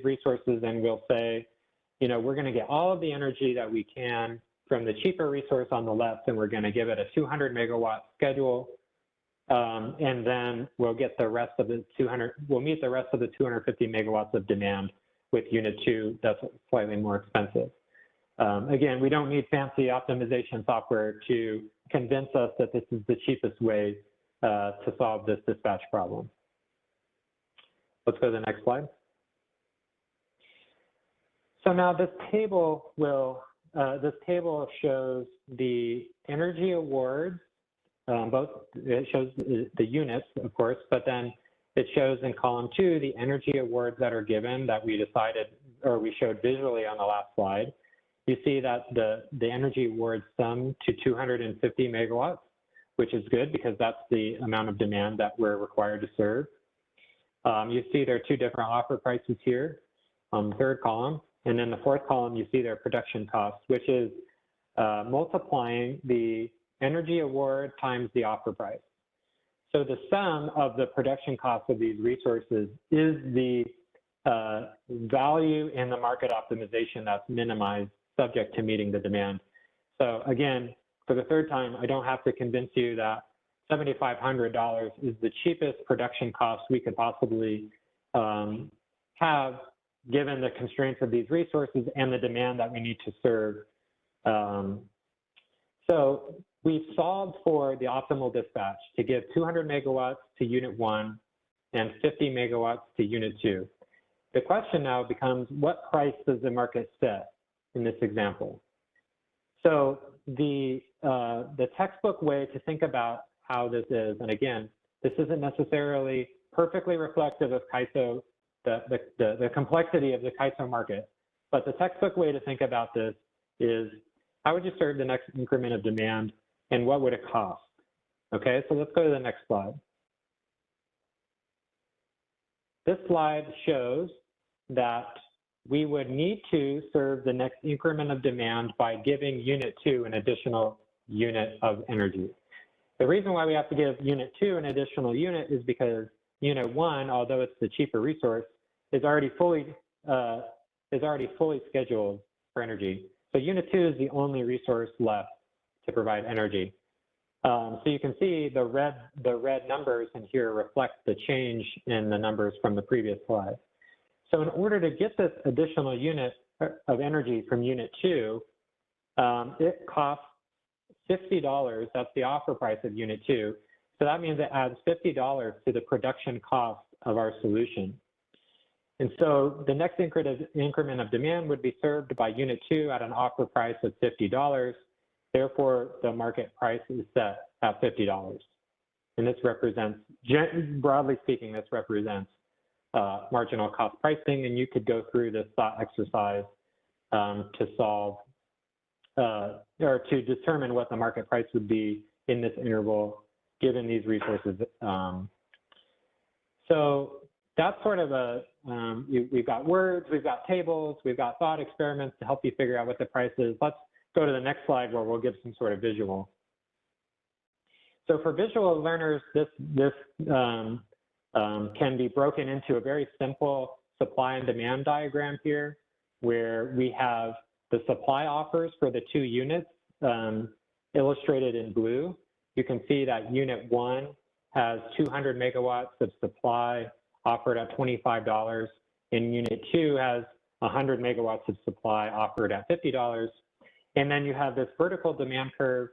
resources, and we'll say, we're going to get all of the energy that we can from the cheaper resource on the left, and we're going to give it a 200 megawatt schedule. And then we'll get the rest of we'll meet the rest of the 250 megawatts of demand with Unit 2 that's slightly more expensive. Again, we don't need fancy optimization software to convince us that this is the cheapest way to solve this dispatch problem. Let's go to the next slide. So now this table shows the energy awards. It shows the units, of course, but then it shows in column 2 the energy awards that are given that we decided, or we showed visually on the last slide. You see that the energy awards sum to 250 megawatts, which is good because that's the amount of demand that we're required to serve. You see there are two different offer prices here on the third column. And then the fourth column, you see their production costs, which is multiplying the energy award times the offer price. So the sum of the production costs of these resources is the value in the market optimization that's minimized subject to meeting the demand. So again, for the third time, I don't have to convince you that $7,500 is the cheapest production cost we could possibly have given the constraints of these resources and the demand that we need to serve. So we've solved for the optimal dispatch to give 200 megawatts to unit 1 and 50 megawatts to unit 2. The question now becomes, what price does the market set in this example? So the textbook way to think about how this is, and again, this isn't necessarily perfectly reflective of CAISO, the complexity of the CAISO market, but the textbook way to think about this is, how would you serve the next increment of demand and what would it cost? Okay, so let's go to the next slide. This slide shows that we would need to serve the next increment of demand by giving unit 2 an additional unit of energy. The reason why we have to give unit 2 an additional unit is because unit 1, although it's the cheaper resource, is already fully scheduled for energy. So unit 2 is the only resource left to provide energy. So you can see the red numbers in here reflect the change in the numbers from the previous slide. So in order to get this additional unit of energy from unit 2, it costs $50. That's the offer price of unit 2. So that means it adds $50 to the production cost of our solution. And so the next increment of demand would be served by unit 2 at an offer price of $50. Therefore, the market price is set at $50. And this represents, broadly speaking, this represents marginal cost pricing. And you could go through this thought exercise to solve or to determine what the market price would be in this interval given these resources. So that's sort of a, we've got words, we've got tables, we've got thought experiments to help you figure out what the price is. Let's go to the next slide where we'll give some sort of visual. So for visual learners, this can be broken into a very simple supply and demand diagram here, where we have the supply offers for the 2 units illustrated in blue. You can see that unit 1 has 200 megawatts of supply offered at $25, and unit 2 has 100 megawatts of supply offered at $50. And then you have this vertical demand curve,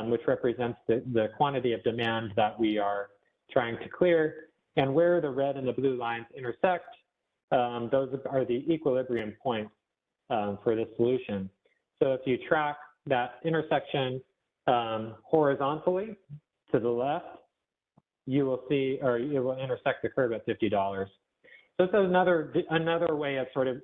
which represents the quantity of demand that we are trying to clear. And where the red and the blue lines intersect, those are the equilibrium points for this solution. So if you track that intersection horizontally to the left, you will see, or it will intersect the curve at $50. So it's another way of sort of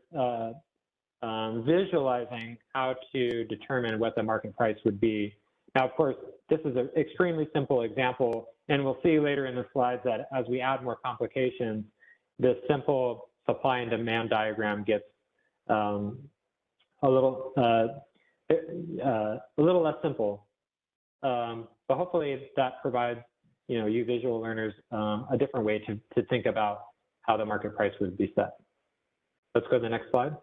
visualizing how to determine what the market price would be. Now, of course, this is an extremely simple example, and we'll see later in the slides that as we add more complications, this simple supply and demand diagram gets a little less simple. But hopefully that provides you visual learners a different way to think about how the market price would be set. Let's go to the next slide.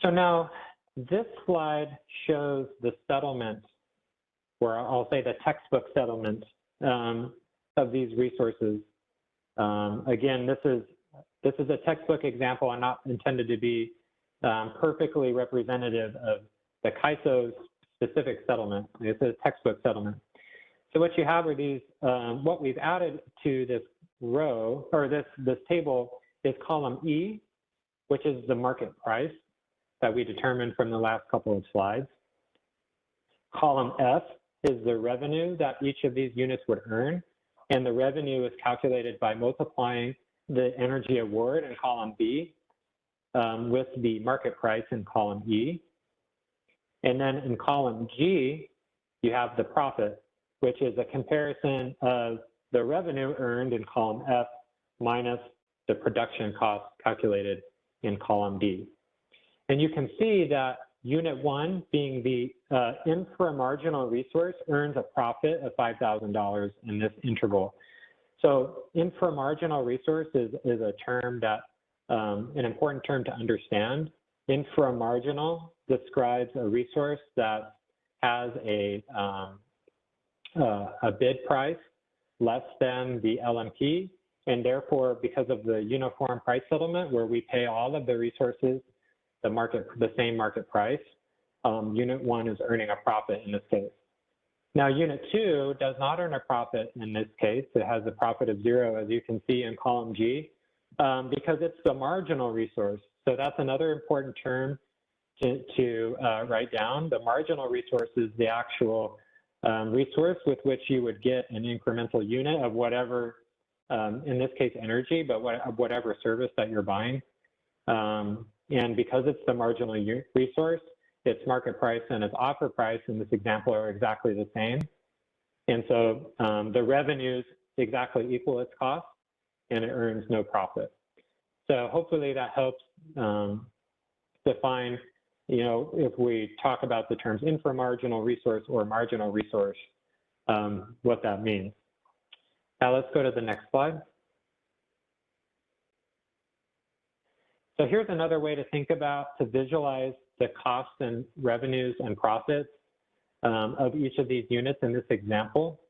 So now this slide shows the settlement, or I'll say the textbook settlement of these resources. Again, this is a textbook example and not intended to be perfectly representative of the CAISO specific settlement. It's a textbook settlement. So what you have are these, what we've added to this row, or this table, is column E, which is the market price that we determined from the last couple of slides. Column F is the revenue that each of these units would earn, and the revenue is calculated by multiplying the energy award in column B with the market price in column E. And then in column G, you have the profit, which is a comparison of the revenue earned in column F minus the production cost calculated in column D. And you can see that unit 1, being the inframarginal resource, earns a profit of $5,000 in this interval. So inframarginal resource is a term that, an important term to understand. Inframarginal describes a resource that has a bid price less than the LMP, and therefore, because of the uniform price settlement, where we pay all of the resources the same market price, unit 1 is earning a profit in this case. Now, unit 2 does not earn a profit in this case. It has a profit of 0, as you can see in column G, because it's the marginal resource. So that's another important term to write down. The marginal resource is the actual resource with which you would get an incremental unit of whatever, in this case, energy, but whatever service that you're buying. And because it's the marginal resource, its market price and its offer price in this example are exactly the same. And so the revenues exactly equal its cost, and it earns no profit. So hopefully that helps define, if we talk about the terms inframarginal resource or marginal resource, what that means. Now let's go to the next slide. So here's another way to think about, to visualize the costs and revenues and profits of each of these units in this example.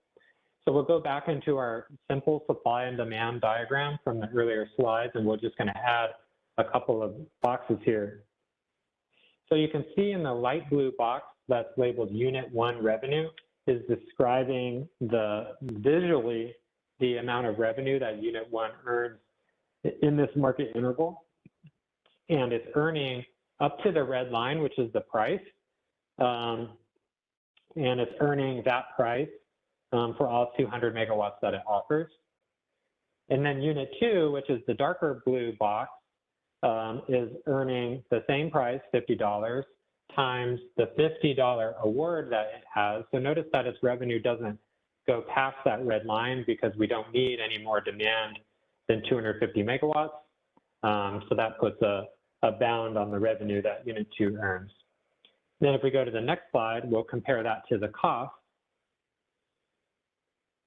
So we'll go back into our simple supply and demand diagram from the earlier slides, and we're just going to add a couple of boxes here. So you can see in the light blue box that's labeled Unit 1 revenue is describing visually the amount of revenue that Unit 1 earns in this market interval. And it's earning up to the red line, which is the price. And it's earning that price for all 200 megawatts that it offers. And then Unit 2, which is the darker blue box, is earning the same price, $50, times the $50 award that it has. So notice that its revenue doesn't go past that red line because we don't need any more demand than 250 megawatts. So that puts a bound on the revenue that Unit 2 earns. Then if we go to the next slide, we'll compare that to the cost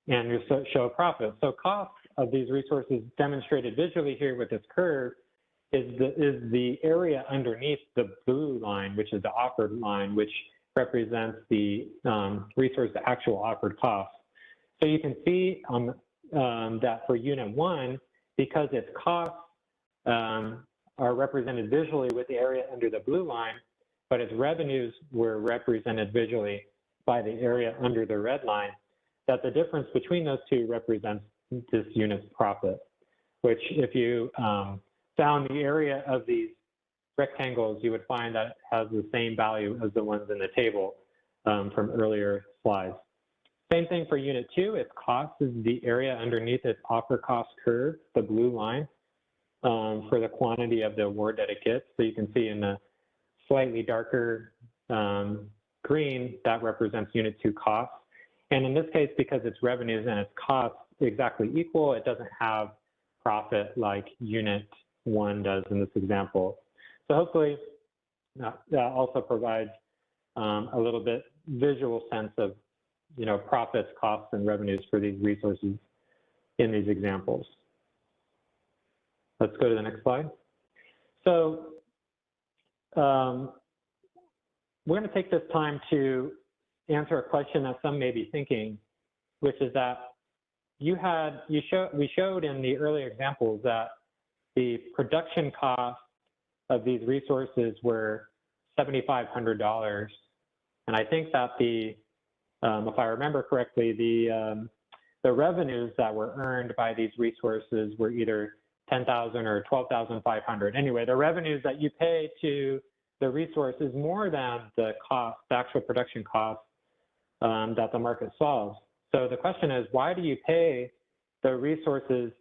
and we'll show a profit. So cost of these resources demonstrated visually here with this curve is the area underneath the blue line, which is the offered line, which represents the resource actual offered cost. So you can see that for Unit 1, because its costs are represented visually with the area under the blue line, but its revenues were represented visually by the area under the red line, that the difference between those two represents this unit's profit, which if you found the area of these rectangles, you would find that it has the same value as the ones in the table from earlier slides. Same thing for Unit 2, its cost is the area underneath its offer cost curve, the blue line, for the quantity of the award that it gets. So you can see in the slightly darker green, that represents Unit 2 cost. And in this case, because its revenues and its costs exactly equal, it doesn't have profit like Unit 1 does in this example. So hopefully that also provides a little bit visual sense of profits, costs, and revenues for these resources in these examples. Let's go to the next slide. So we're going to take this time to answer a question that some may be thinking, which is that we showed in the earlier examples that the production cost of these resources were $7,500, and I think that if I remember correctly, the revenues that were earned by these resources were either $10,000 or $12,500. Anyway, the revenues that you pay to the resource is more than the cost, the actual production cost that the market solves. So the question is, why do you pay the resources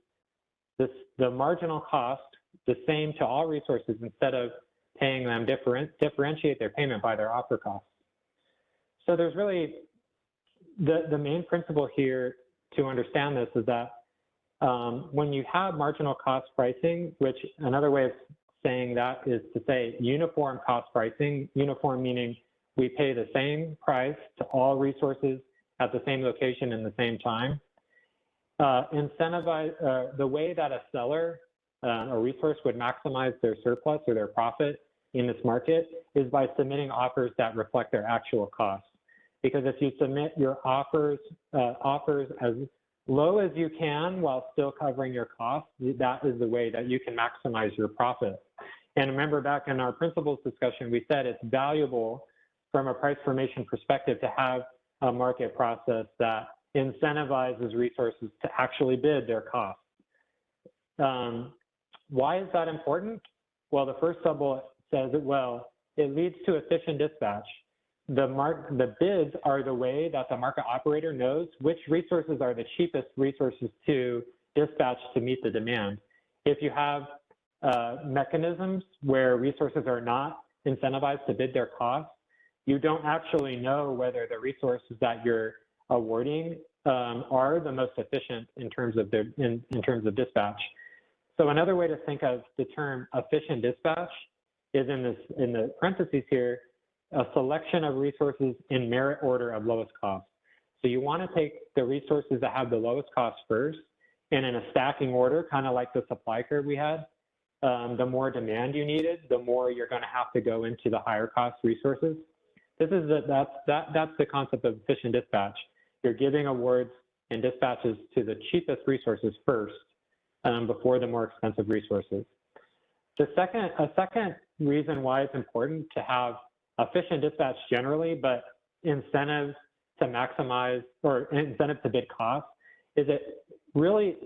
the marginal cost the same to all resources instead of paying them differentiate their payment by their offer costs? So there's really the main principle here to understand this is that when you have marginal cost pricing, which another way of saying that is to say uniform cost pricing, uniform meaning we pay the same price to all resources at the same location in the same time. The way that a seller or resource would maximize their surplus or their profit in this market is by submitting offers that reflect their actual costs. Because if you submit your offers as low as you can while still covering your costs, that is the way that you can maximize your profit. And remember, back in our principles discussion, we said it's valuable from a price formation perspective to have a market process that incentivizes resources to actually bid their costs. Why is that important? Well, the first sub-bullet says it well. It leads to efficient dispatch. The bids are the way that the market operator knows which resources are the cheapest resources to dispatch to meet the demand. If you have mechanisms where resources are not incentivized to bid their costs, you don't actually know whether the resources that you're awarding are the most efficient in terms of dispatch. So another way to think of the term efficient dispatch is in the parentheses here, a selection of resources in merit order of lowest cost. So you want to take the resources that have the lowest cost first, and in a stacking order, kind of like the supply curve we had. The more demand you needed, the more you're going to have to go into the higher cost resources. That's the concept of efficient dispatch. You're giving awards and dispatches to the cheapest resources first before the more expensive resources. A second reason why it's important to have efficient dispatch generally, but incentives to maximize or incentives to bid costs, is it greatly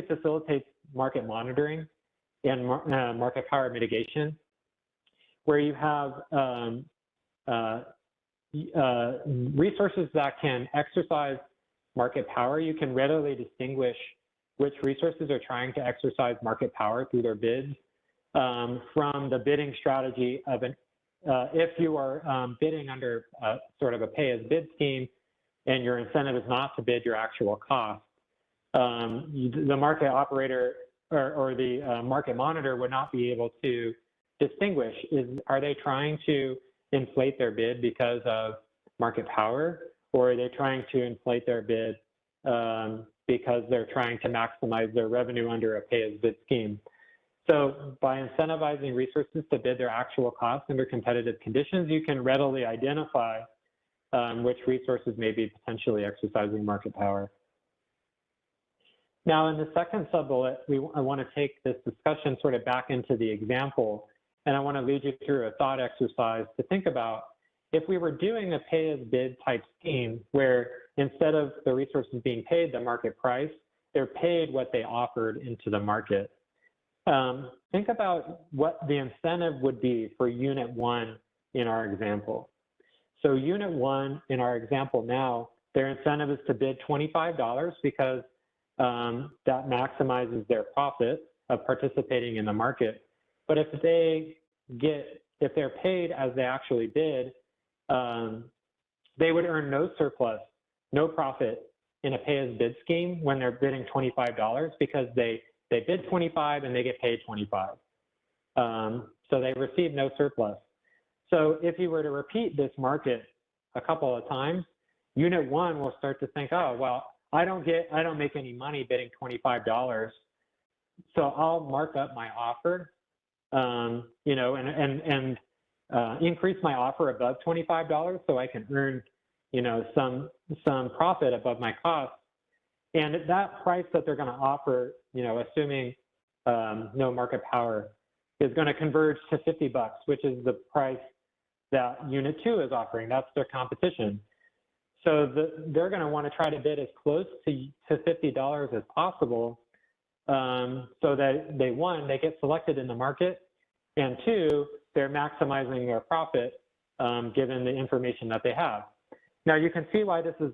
facilitates market monitoring and market power mitigation, where you have resources that can exercise market power. You can readily distinguish which resources are trying to exercise market power through their bids from the bidding strategy of if you are bidding under sort of a pay-as-bid scheme and your incentive is not to bid your actual cost, the market operator or the market monitor would not be able to distinguish, are they trying to inflate their bid because of market power, or are they trying to inflate their bid because they're trying to maximize their revenue under a pay-as-bid scheme? So by incentivizing resources to bid their actual costs under competitive conditions, you can readily identify which resources may be potentially exercising market power. Now, in the second sub-bullet, I want to take this discussion sort of back into the example, and I want to lead you through a thought exercise to think about if we were doing a pay-as-bid type scheme where instead of the resources being paid the market price, they're paid what they offered into the market. Think about what the incentive would be for unit one in our example. So unit one in our example now, their incentive is to bid $25 because that maximizes their profit of participating in the market. But if they're paid as they actually bid, they would earn no surplus, no profit in a pay-as-bid scheme when they're bidding $25 because they bid 25 and they get paid 25. So they receive no surplus. So if you were to repeat this market a couple of times, unit one will start to think, oh, well, I don't make any money bidding $25. So I'll mark up my offer, and increase my offer above $25 so I can earn, some profit above my cost. And that price that they're going to offer, assuming no market power, is going to converge to $50, which is the price that unit two is offering. That's their competition. So they're going to want to try to bid as close to $50 as possible, so that they get selected in the market, and two, they're maximizing their profit given the information that they have. Now you can see why this is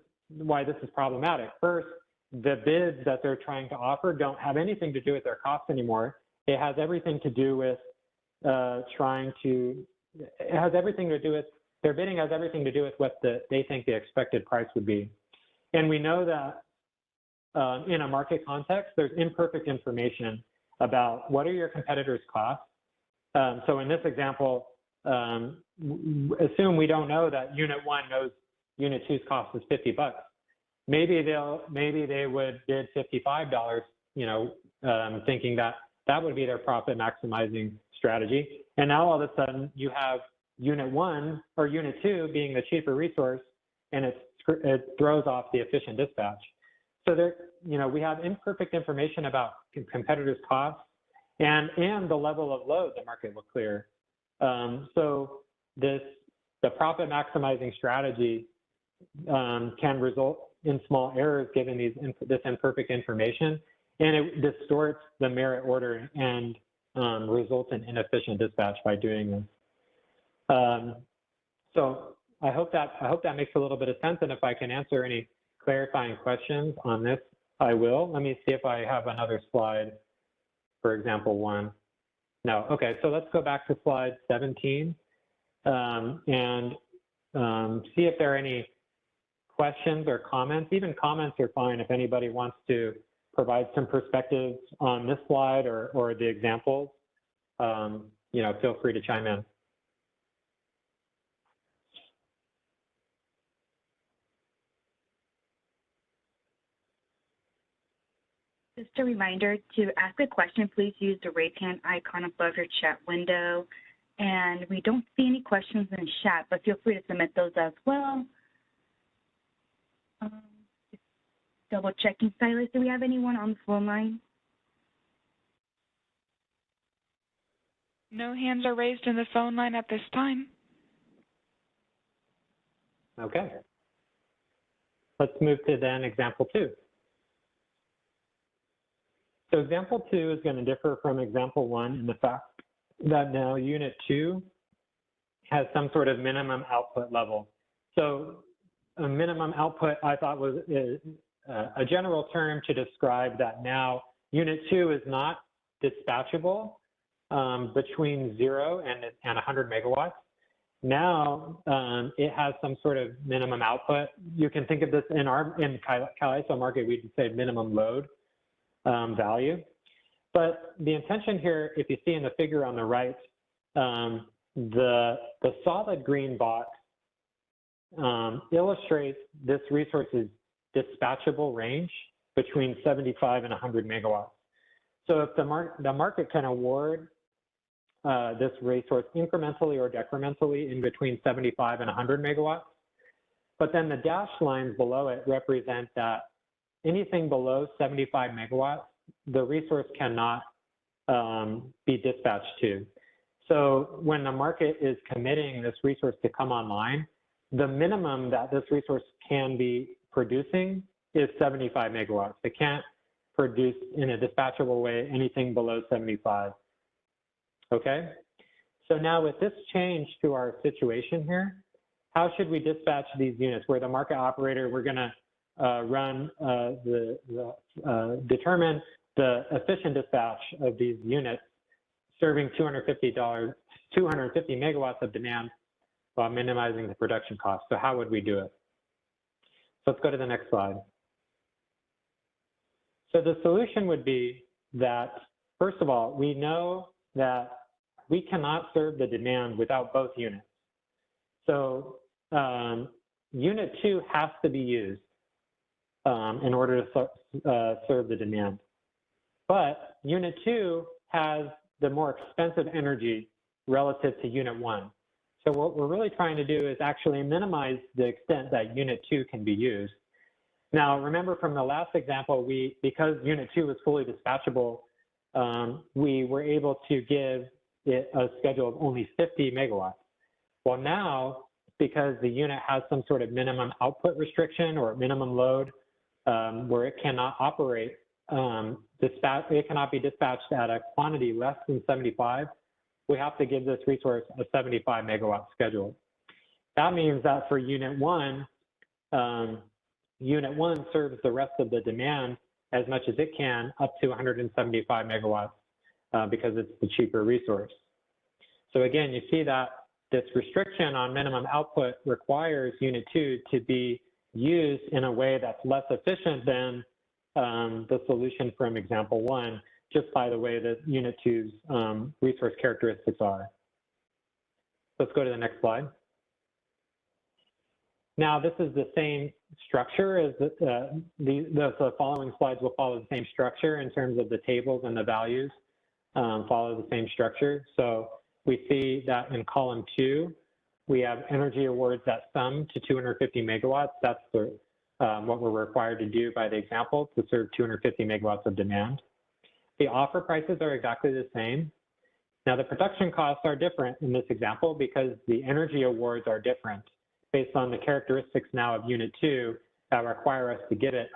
problematic. First, the bids that they're trying to offer don't have anything to do with their costs anymore. It has everything to do with their bidding has everything to do with what they think the expected price would be. And we know that in a market context, there's imperfect information about what are your competitors' costs. So in this example, assume we don't know that unit 1 knows unit 2's cost is $50. Maybe they would bid $55, thinking that that would be their profit maximizing strategy. And now all of a sudden you have unit 1 or unit 2 being the cheaper resource, and it throws off the efficient dispatch. So there, we have imperfect information about competitors' costs and the level of load the market will clear. So the profit maximizing strategy can result in small errors given this imperfect information, and it distorts the merit order and results in inefficient dispatch by doing this. So I hope that makes a little bit of sense, and if I can answer any clarifying questions on this, I will. Let me see if I have another slide for example 1. No, okay, so let's go back to slide 17 and see if there are any questions or comments. Even comments are fine if anybody wants to provide some perspectives on this slide or the examples. Feel free to chime in. Just a reminder, to ask a question, please use the raise hand icon above your chat window. And we don't see any questions in the chat, but feel free to submit those as well. Double checking, Silas, do we have anyone on the phone line? No hands are raised in the phone line at this time. Okay. Let's move to then example 2. So example 2 is going to differ from example 1 in the fact that now unit 2 has some sort of minimum output level. So a minimum output I thought was a general term to describe that now unit 2 is not dispatchable between 0 and 100 megawatts. Now it has some sort of minimum output. You can think of this in CAISO market, we'd say minimum load value. But the intention here, if you see in the figure on the right, the solid green box illustrates this resource's dispatchable range between 75 and 100 megawatts. So if the market can award this resource incrementally or decrementally in between 75 and 100 megawatts, but then the dashed lines below it represent that anything below 75 megawatts, the resource cannot be dispatched to. So when the market is committing this resource to come online, the minimum that this resource can be producing is 75 megawatts. It can't produce in a dispatchable way anything below 75. Okay? So now with this change to our situation here, how should we dispatch these units? Where the market operator, we're going to determine the efficient dispatch of these units serving 250 megawatts of demand while minimizing the production cost. So how would we do it? So let's go to the next slide. So the solution would be that, first of all, we know that we cannot serve the demand without both units. So unit 2 has to be used in order to serve the demand. But unit 2 has the more expensive energy relative to unit 1. So what we're really trying to do is actually minimize the extent that unit 2 can be used. Now, remember from the last example, because unit 2 was fully dispatchable, we were able to give it a schedule of only 50 megawatts. Well, now, because the unit has some sort of minimum output restriction or minimum load where it cannot operate, it cannot be dispatched at a quantity less than 75, we have to give this resource a 75 megawatt schedule. That means that for unit 1 serves the rest of the demand as much as it can up to 175 megawatts because it's the cheaper resource. So again, you see that this restriction on minimum output requires unit 2 to be used in a way that's less efficient than the solution from example 1 just by the way that unit 2's resource characteristics are. Let's go to the next slide. Now, this is the same structure as the following slides will follow the same structure in terms of the tables and the values follow the same structure. So we see that in column 2, we have energy awards that sum to 250 megawatts. That's what we're required to do by the example to serve 250 megawatts of demand. The offer prices are exactly the same. Now, the production costs are different in this example because the energy awards are different based on the characteristics now of unit 2 that require us to give it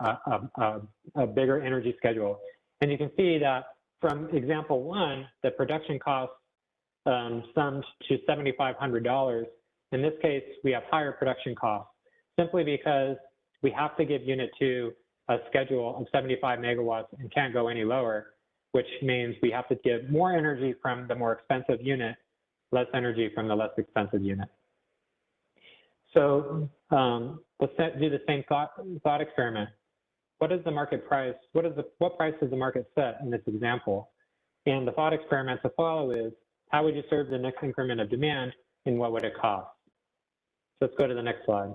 a bigger energy schedule. And you can see that from example 1, the production costs summed to $7,500. In this case, we have higher production costs simply because we have to give unit 2 a schedule of 75 megawatts and can't go any lower, which means we have to give more energy from the more expensive unit, less energy from the less expensive unit. So let's do the same thought experiment. What is the market price? What price does the market set in this example? And the thought experiment to follow is, how would you serve the next increment of demand and what would it cost? So let's go to the next slide.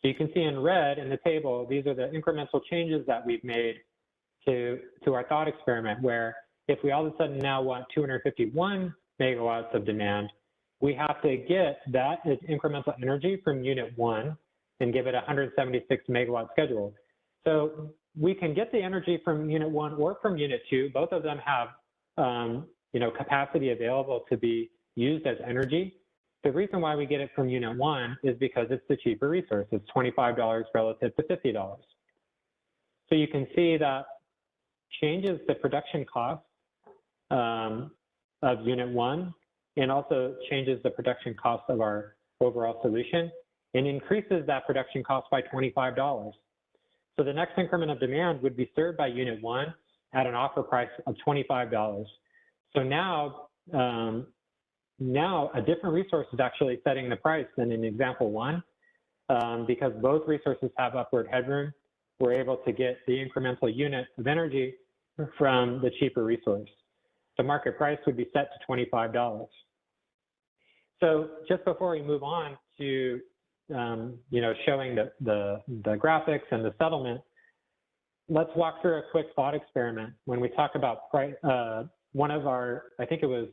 So you can see in red in the table, these are the incremental changes that we've made to our thought experiment, where if we all of a sudden now want 251 megawatts of demand, we have to get that as incremental energy from unit 1 and give it a 176 megawatt schedule. So we can get the energy from unit 1 or from unit 2. Both of them have capacity available to be used as energy. The reason why we get it from unit 1 is because it's the cheaper resource. It's $25 relative to $50. So you can see that changes the production cost of unit 1 and also changes the production cost of our overall solution and increases that production cost by $25. So the next increment of demand would be served by unit 1 at an offer price of $25. So now a different resource is actually setting the price than in example 1 because both resources have upward headroom. We're able to get the incremental unit of energy from the cheaper resource. The market price would be set to $25. So just before we move on to showing the graphics and the settlement, let's walk through a quick thought experiment. When we talk about price, one of our, I think it was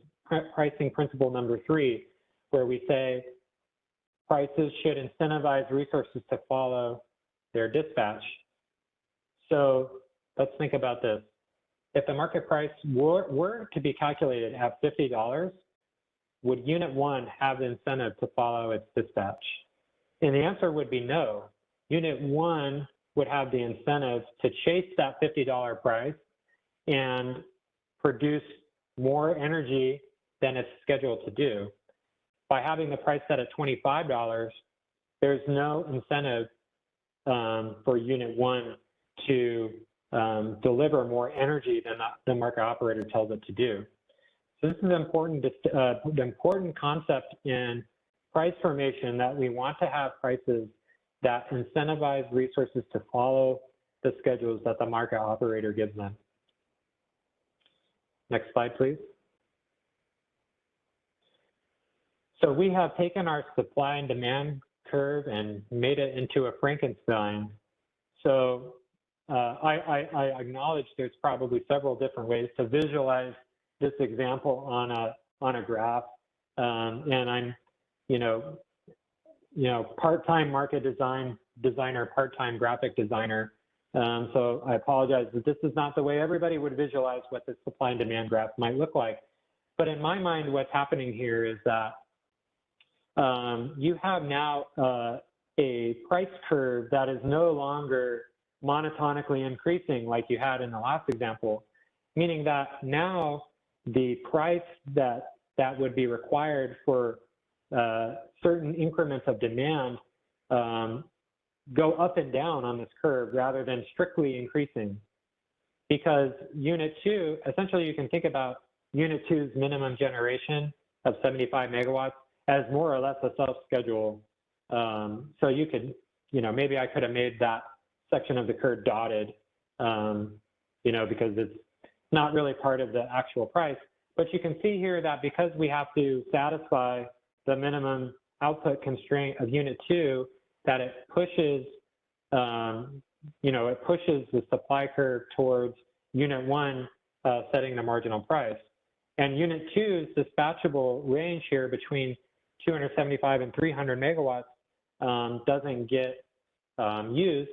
pricing principle number 3, where we say prices should incentivize resources to follow their dispatch. So let's think about this. If the market price were to be calculated at $50, would unit 1 have the incentive to follow its dispatch? And the answer would be no. Unit 1 would have the incentive to chase that $50 price and produce more energy than it's scheduled to do. By having the price set at $25, there's no incentive for unit 1 to deliver more energy than the market operator tells it to do. So this is the important concept in price formation, that we want to have prices that incentivize resources to follow the schedules that the market operator gives them. Next slide, please. So we have taken our supply and demand curve and made it into a Frankenstein. So I acknowledge there's probably several different ways to visualize this example on a graph, and I'm part-time market designer, part-time graphic designer. So I apologize that this is not the way everybody would visualize what the supply and demand graph might look like. But in my mind, what's happening here is that you have now a price curve that is no longer monotonically increasing like you had in the last example, meaning that now the price that would be required for certain increments of demand go up and down on this curve rather than strictly increasing. Because unit 2, essentially you can think about unit 2's minimum generation of 75 megawatts as more or less a self-schedule. So you could, maybe I could have made that section of the curve dotted, you know, because it's not really part of the actual price. But you can see here that because we have to satisfy the minimum output constraint of unit 2, that it pushes, you know, it pushes the supply curve towards unit 1 setting the marginal price. And unit 2's dispatchable range here between 275 and 300 megawatts doesn't get used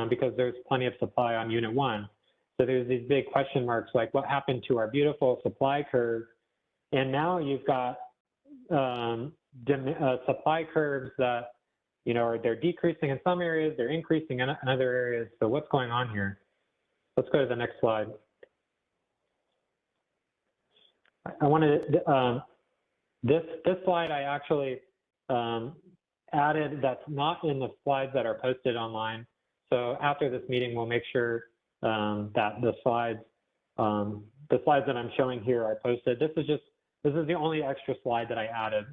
because there's plenty of supply on unit 1. So there's these big question marks like what happened to our beautiful supply curve? And now you've got supply curves that, you know, they're decreasing in some areas, they're increasing in other areas. So what's going on here? Let's go to the next slide. I wanted this slide I actually added that's not in the slides that are posted online. So after this meeting, we'll make sure that the slides that I'm showing here are posted. This is the only extra slide that I added.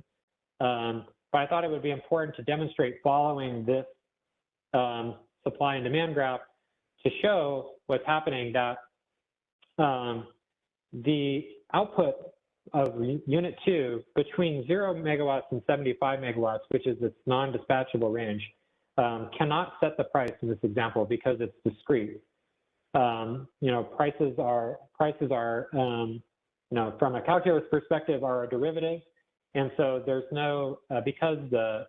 But I thought it would be important to demonstrate following this supply and demand graph to show what's happening, that the output of unit 2 between 0 megawatts and 75 megawatts, which is its non-dispatchable range, cannot set the price in this example because it's discrete. You know, prices are you know, from a calculus perspective, are a derivative, and so there's no because the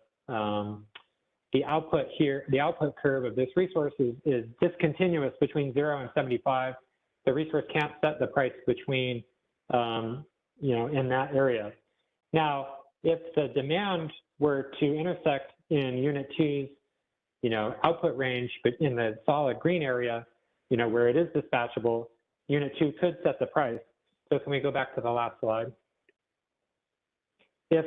output here, the output curve of this resource is discontinuous between 0 and 75. The resource can't set the price between you know, in that area. Now, if the demand were to intersect in unit 2's, you know, output range, but in the solid green area, you know, where it is dispatchable, unit 2 could set the price. So can we go back to the last slide? If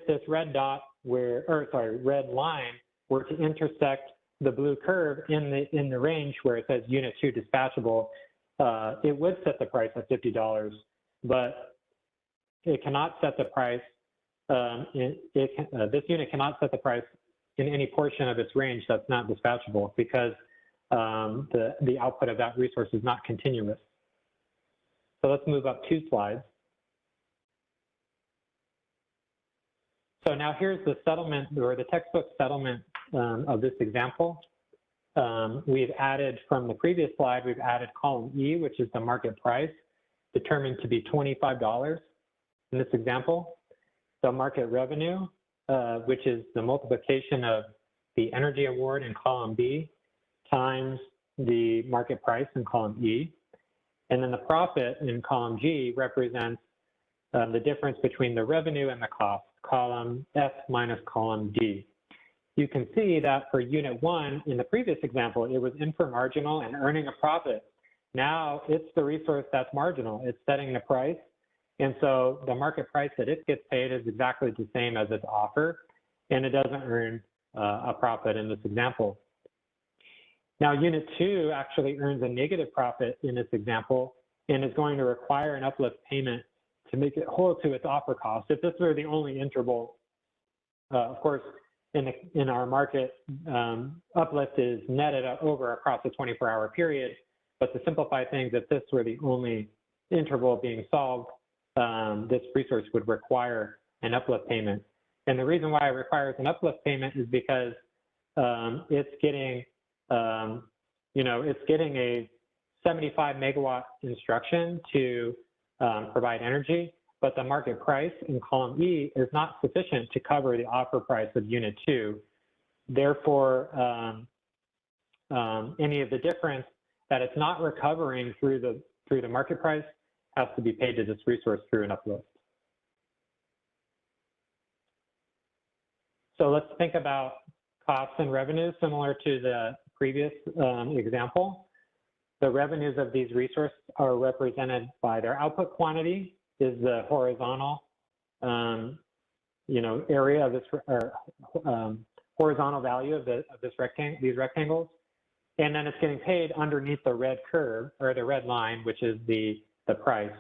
this red dot red line were to intersect the blue curve in the range where it says unit 2 dispatchable, it would set the price at $50, but it cannot set the price. This unit cannot set the price in any portion of its range that's not dispatchable because the output of that resource is not continuous. So let's move up 2 slides. So now here's the settlement, or the textbook settlement of this example. We've added from the previous slide, we've added column E, which is the market price, determined to be $25 in this example. The market revenue, which is the multiplication of the energy award in column B times the market price in column E. And then the profit in column G represents the difference between the revenue and the cost, column F minus column D. You can see that for unit 1 in the previous example, it was inframarginal and earning a profit. Now it's the resource that's marginal. It's setting the price. And so the market price that it gets paid is exactly the same as its offer, and it doesn't earn a profit in this example. Now unit 2 actually earns a negative profit in this example and is going to require an uplift payment to make it whole to its offer cost. If this were the only interval, of course, in our market, uplift is netted over across a 24-hour period. But to simplify things, if this were the only interval being solved, this resource would require an uplift payment. And the reason why it requires an uplift payment is because it's getting, you know, it's getting a 75 megawatt instruction to provide energy, but the market price in column E is not sufficient to cover the offer price of unit 2. Therefore, any of the difference that it's not recovering through the market price has to be paid to this resource through an uplift. So let's think about costs and revenues similar to the previous example. The revenues of these resources are represented by their output quantity, is the horizontal, you know, area of this, or horizontal value of this rectangle, these rectangles, and then it's getting paid underneath the red curve, or the red line, which is the price.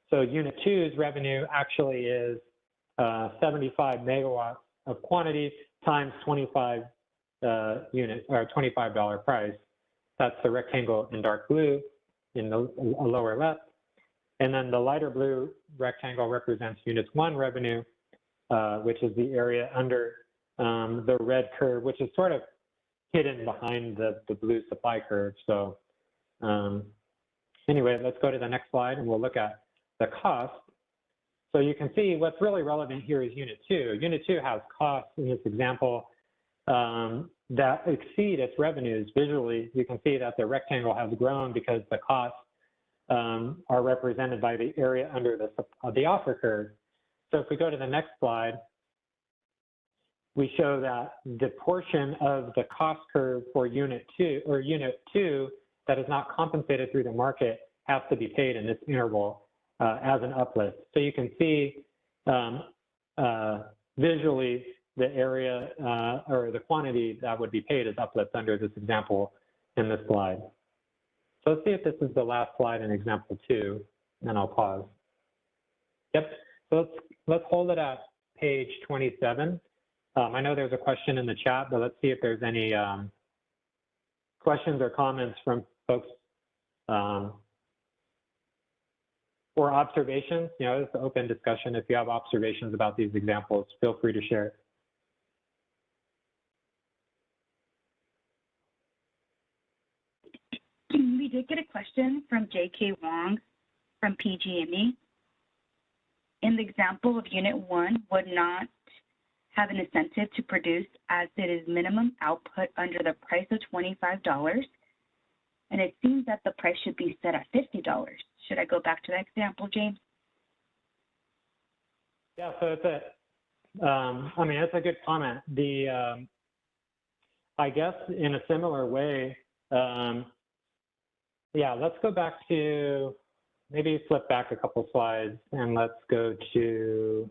So unit 2's revenue actually is 75 megawatts of quantity times 25 unit or $25 price. That's the rectangle in dark blue in the lower left. And then the lighter blue rectangle represents units 1 revenue, which is the area under the red curve, which is sort of hidden behind the blue supply curve. So anyway, let's go to the next slide and we'll look at the cost. So you can see what's really relevant here is unit 2. Unit 2 has costs in this example that exceed its revenues. Visually, you can see that the rectangle has grown because the costs are represented by the area under the offer curve. So if we go to the next slide, we show that the portion of the cost curve for unit 2 that is not compensated through the market has to be paid in this interval as an uplift. So you can see visually the area or the quantity that would be paid as uplift under this example in this slide. So let's see if this is the last slide in example 2, and then I'll pause. Yep, so let's hold it at page 27. I know there's a question in the chat, but let's see if there's any questions or comments from folks or observations. You know, it's an open discussion. If you have observations about these examples, feel free to share. We did get a question from J.K. Wong from PG&E. In the example of unit 1 would not have an incentive to produce as it is minimum output under the price of $25. And it seems that the price should be set at $50. Should I go back to that example, James? Yeah, so it's I mean, that's a good comment. I guess in a similar way, yeah, let's go back to, maybe flip back a couple slides and let's go to,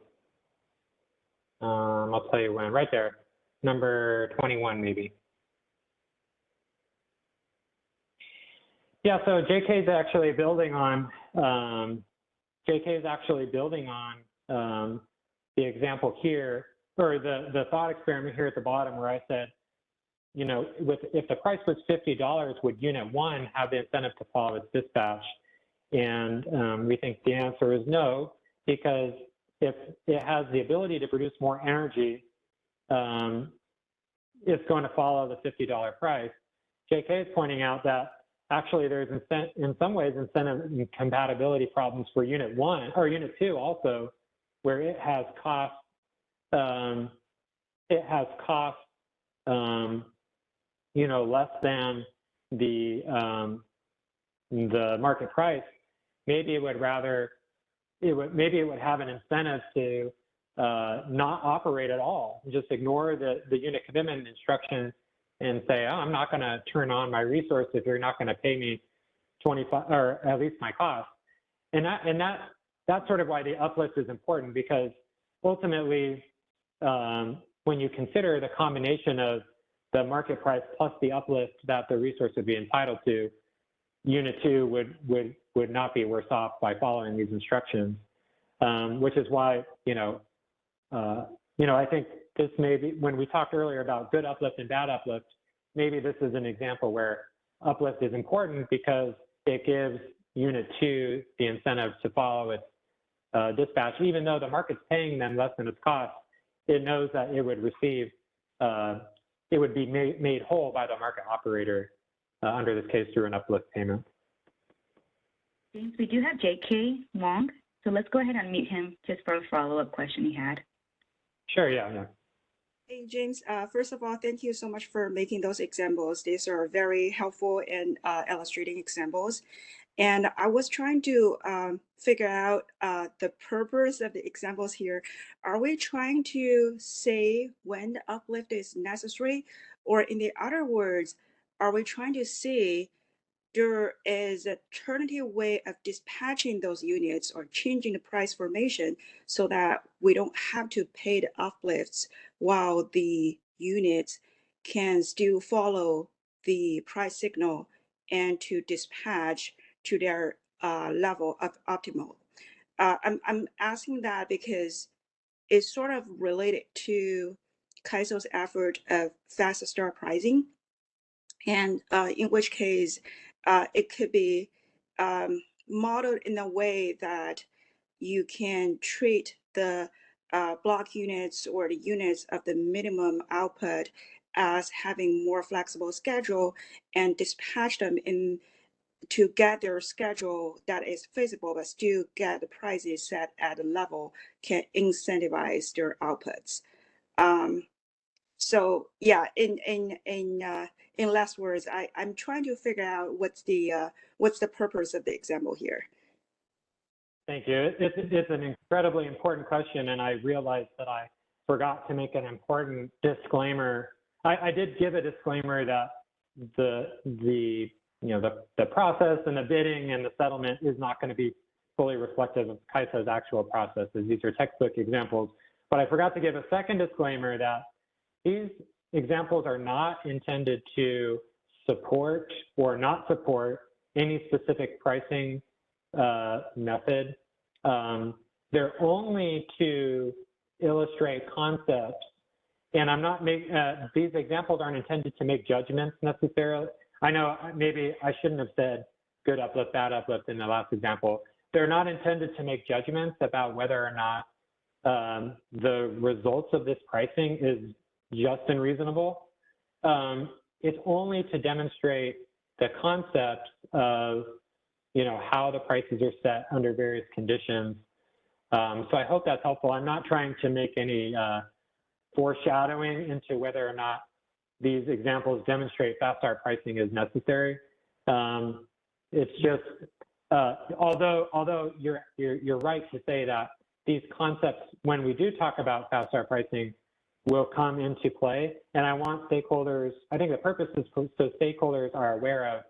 I'll tell you when, right there, number 21 maybe. Yeah, so JK is actually building on, the example here, or the thought experiment here at the bottom where I said, you know, if the price was $50, would unit 1 have the incentive to follow its dispatch? And we think the answer is no, because if it has the ability to produce more energy, it's going to follow the $50 price. JK is pointing out that actually there's in some ways incentive and compatibility problems for unit 1 or unit 2 also, where it has cost, you know, less than the market price. Maybe it would have an incentive to not operate at all, just ignore the unit commitment instruction and say, oh, I'm not going to turn on my resource if you're not going to pay me 25 or at least my cost. And that's sort of why the uplift is important, because ultimately, when you consider the combination of the market price plus the uplift that the resource would be entitled to, unit 2 would not be worse off by following these instructions, which is why, I think this may be, when we talked earlier about good uplift and bad uplift, maybe this is an example where uplift is important because it gives unit 2 the incentive to follow its dispatch. Even though the market's paying them less than its cost, it knows that it would receive, it would be made whole by the market operator, under this case through an uplift payment. James, we do have J.K. Wong, so let's go ahead and mute him just for a follow-up question he had. Sure, yeah. Hey, James, first of all, thank you so much for making those examples. These are very helpful and illustrating examples. And I was trying to figure out the purpose of the examples here. Are we trying to say when the uplift is necessary? Or in the other words, are we trying to say there is an alternative way of dispatching those units or changing the price formation so that we don't have to pay the uplifts while the units can still follow the price signal and to dispatch to their level of optimal? I'm asking that because it's sort of related to CAISO's effort of fast start pricing, and in which case it could be modeled in a way that you can treat the block units or the units of the minimum output as having more flexible schedule and dispatch them in to get their schedule that is feasible, but still get the prices set at a level can incentivize their outputs. Um, so yeah, in less words, I'm trying to figure out what's the purpose of the example here. Thank you. It's an incredibly important question, and I realized that I forgot to make an important disclaimer. I did give a disclaimer that the process and the bidding and the settlement is not going to be fully reflective of CAISO's actual processes. These are textbook examples, but I forgot to give a second disclaimer that these examples are not intended to support or not support any specific pricing method. They're only to illustrate concepts, and I'm not making, these examples aren't intended to make judgments necessarily. I know maybe I shouldn't have said good uplift, bad uplift in the last example. They're not intended to make judgments about whether or not the results of this pricing is just and reasonable. It's only to demonstrate the concepts of how the prices are set under various conditions. So I hope that's helpful. I'm not trying to make any foreshadowing into whether or not these examples demonstrate fast start pricing is necessary. It's just, although you're right to say that these concepts, when we do talk about fast start pricing, will come into play. And I want stakeholders, I think the purpose is so stakeholders are aware of,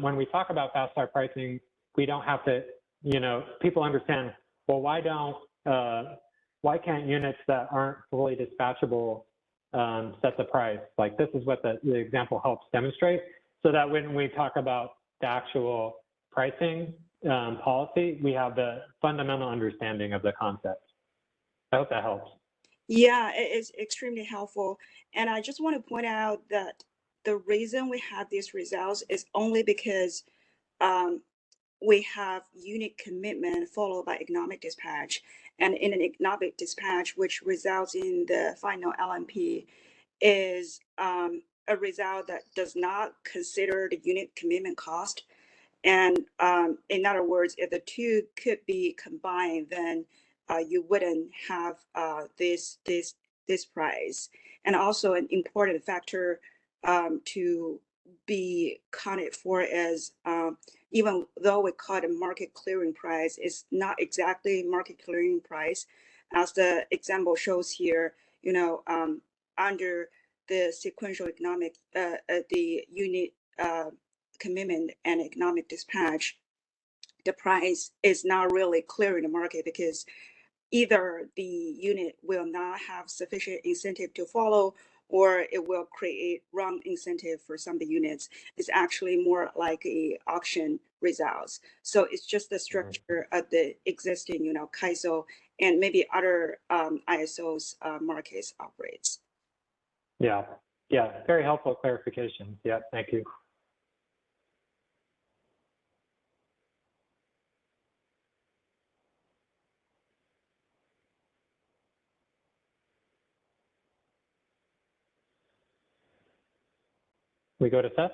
when we talk about fast start pricing, we don't have to, people understand, well, why can't units that aren't fully dispatchable set the price? Like, this is what the example helps demonstrate, so that when we talk about the actual pricing policy, we have the fundamental understanding of the concept. I hope that helps. Yeah, it is extremely helpful. And I just want to point out that the reason we have these results is only because we have unit commitment followed by economic dispatch. And in an economic dispatch, which results in the final LMP, is a result that does not consider the unit commitment cost. And in other words, if the two could be combined, then you wouldn't have this price. And also an important factor to be counted for is even though we call it a market clearing price, it's not exactly market clearing price, as the example shows here. Under the sequential economic, the unit commitment and economic dispatch, the price is not really clearing the market because either the unit will not have sufficient incentive to follow, or it will create wrong incentive for some of the units. It's actually more like a auction results. So it's just the structure of the existing, CAISO and maybe other ISOs markets operates. Yeah, very helpful clarification. Yeah, thank you. We go to Seth.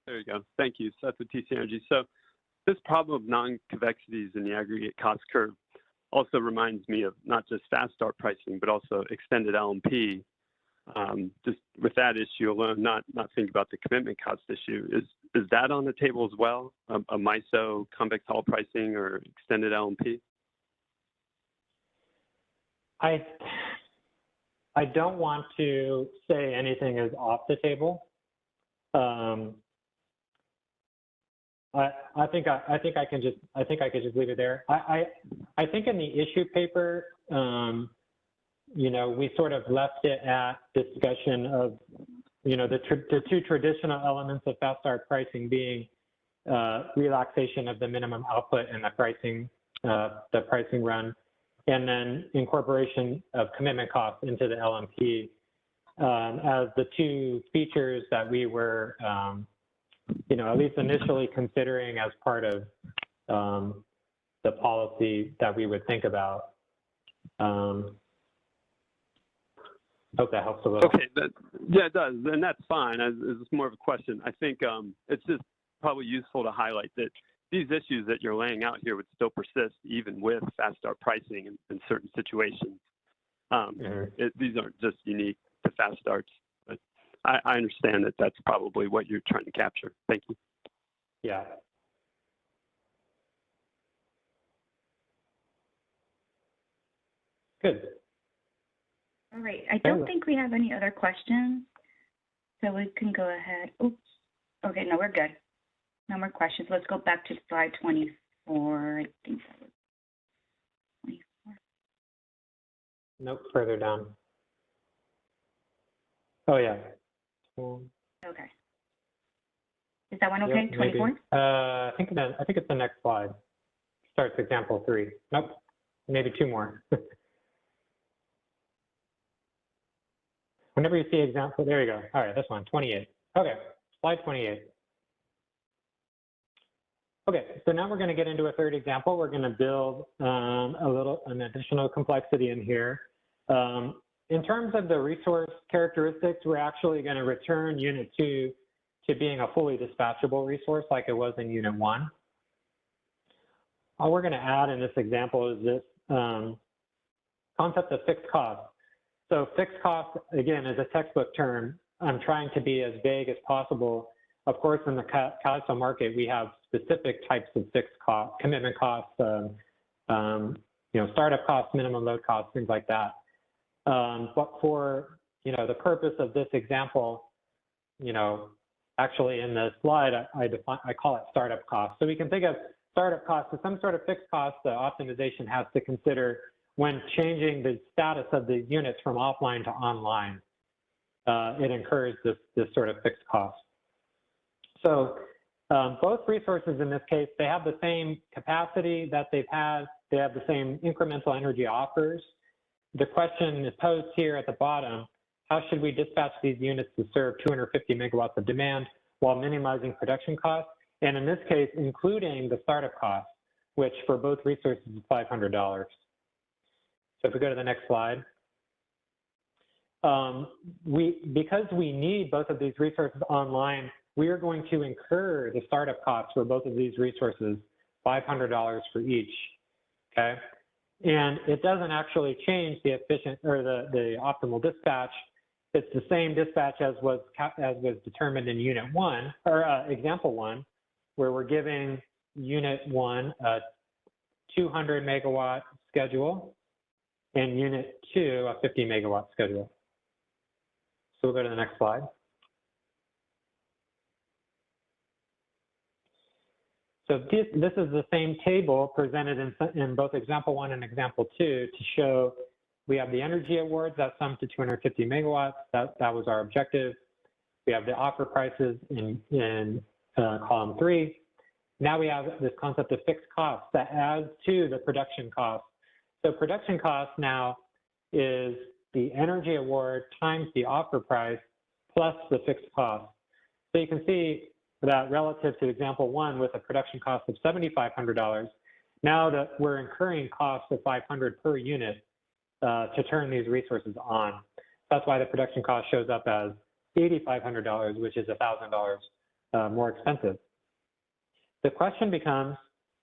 There you go. Thank you, Seth with TC Energy. So this problem of non-convexities in the aggregate cost curve also reminds me of not just fast start pricing, but also extended LMP. Just with that issue alone, not think about the commitment cost issue. Is that on the table as well? A MISO convex Hall pricing or extended LMP? I don't want to say anything is off the table. I think I can just leave it there. I think in the issue paper, we sort of left it at discussion of, the two traditional elements of fast start pricing being relaxation of the minimum output and the pricing the pricing run, and then incorporation of commitment costs into the LMP as the two features that we were, at least initially considering as part of the policy that we would think about. Hope that helps a little. Okay, yeah, it does, and that's fine. It's more of a question. I think it's just probably useful to highlight that these issues that you're laying out here would still persist even with fast start pricing in certain situations. These aren't just unique to fast starts, but I understand that that's probably what you're trying to capture. Thank you. Yeah. Good. All right. I don't think we have any other questions, so we can go ahead. Oops. Okay, no, we're good. No more questions. Let's go back to slide 24. I think that was 24. Nope, further down. Oh, yeah. Okay. Is that one okay? Yep, 24? I think it's the next slide. Starts example 3. Nope, maybe 2 more. Whenever you see example, there you go. All right, this one, 28. Okay, slide 28. Okay, so now we're going to get into a third example. We're going to build an additional complexity in here. In terms of the resource characteristics, we're actually going to return Unit 2 to being a fully dispatchable resource like it was in Unit 1. All we're going to add in this example is this concept of fixed cost. So fixed cost, again, is a textbook term. I'm trying to be as vague as possible. Of course, in the CAISO market, we have specific types of fixed cost, commitment costs, startup costs, minimum load costs, things like that. But for, the purpose of this example, actually in the slide, I call it startup costs. So we can think of startup costs as some sort of fixed cost the optimization has to consider when changing the status of the units from offline to online. It incurs this sort of fixed cost. So both resources in this case, they have the same capacity that they've had. They have the same incremental energy offers. The question is posed here at the bottom: how should we dispatch these units to serve 250 megawatts of demand while minimizing production costs? And in this case, including the startup cost, which for both resources is $500. So if we go to the next slide. Because we need both of these resources online, we are going to incur the startup costs for both of these resources, $500 for each, okay? And it doesn't actually change the efficient or the optimal dispatch. It's the same dispatch as was determined in Unit 1 or Example 1, where we're giving Unit 1 a 200 megawatt schedule and Unit 2 a 50 megawatt schedule. So we'll go to the next slide. So this is the same table presented in both Example 1 and Example 2 to show we have the energy awards that sum to 250 megawatts. That was our objective. We have the offer prices in column 3. Now we have this concept of fixed costs that adds to the production cost. So production cost now is the energy award times the offer price plus the fixed cost. So you can see that relative to Example 1 with a production cost of $7,500, now that we're incurring costs of $500 per unit to turn these resources on. That's why the production cost shows up as $8,500, which is $1,000 more expensive. The question becomes,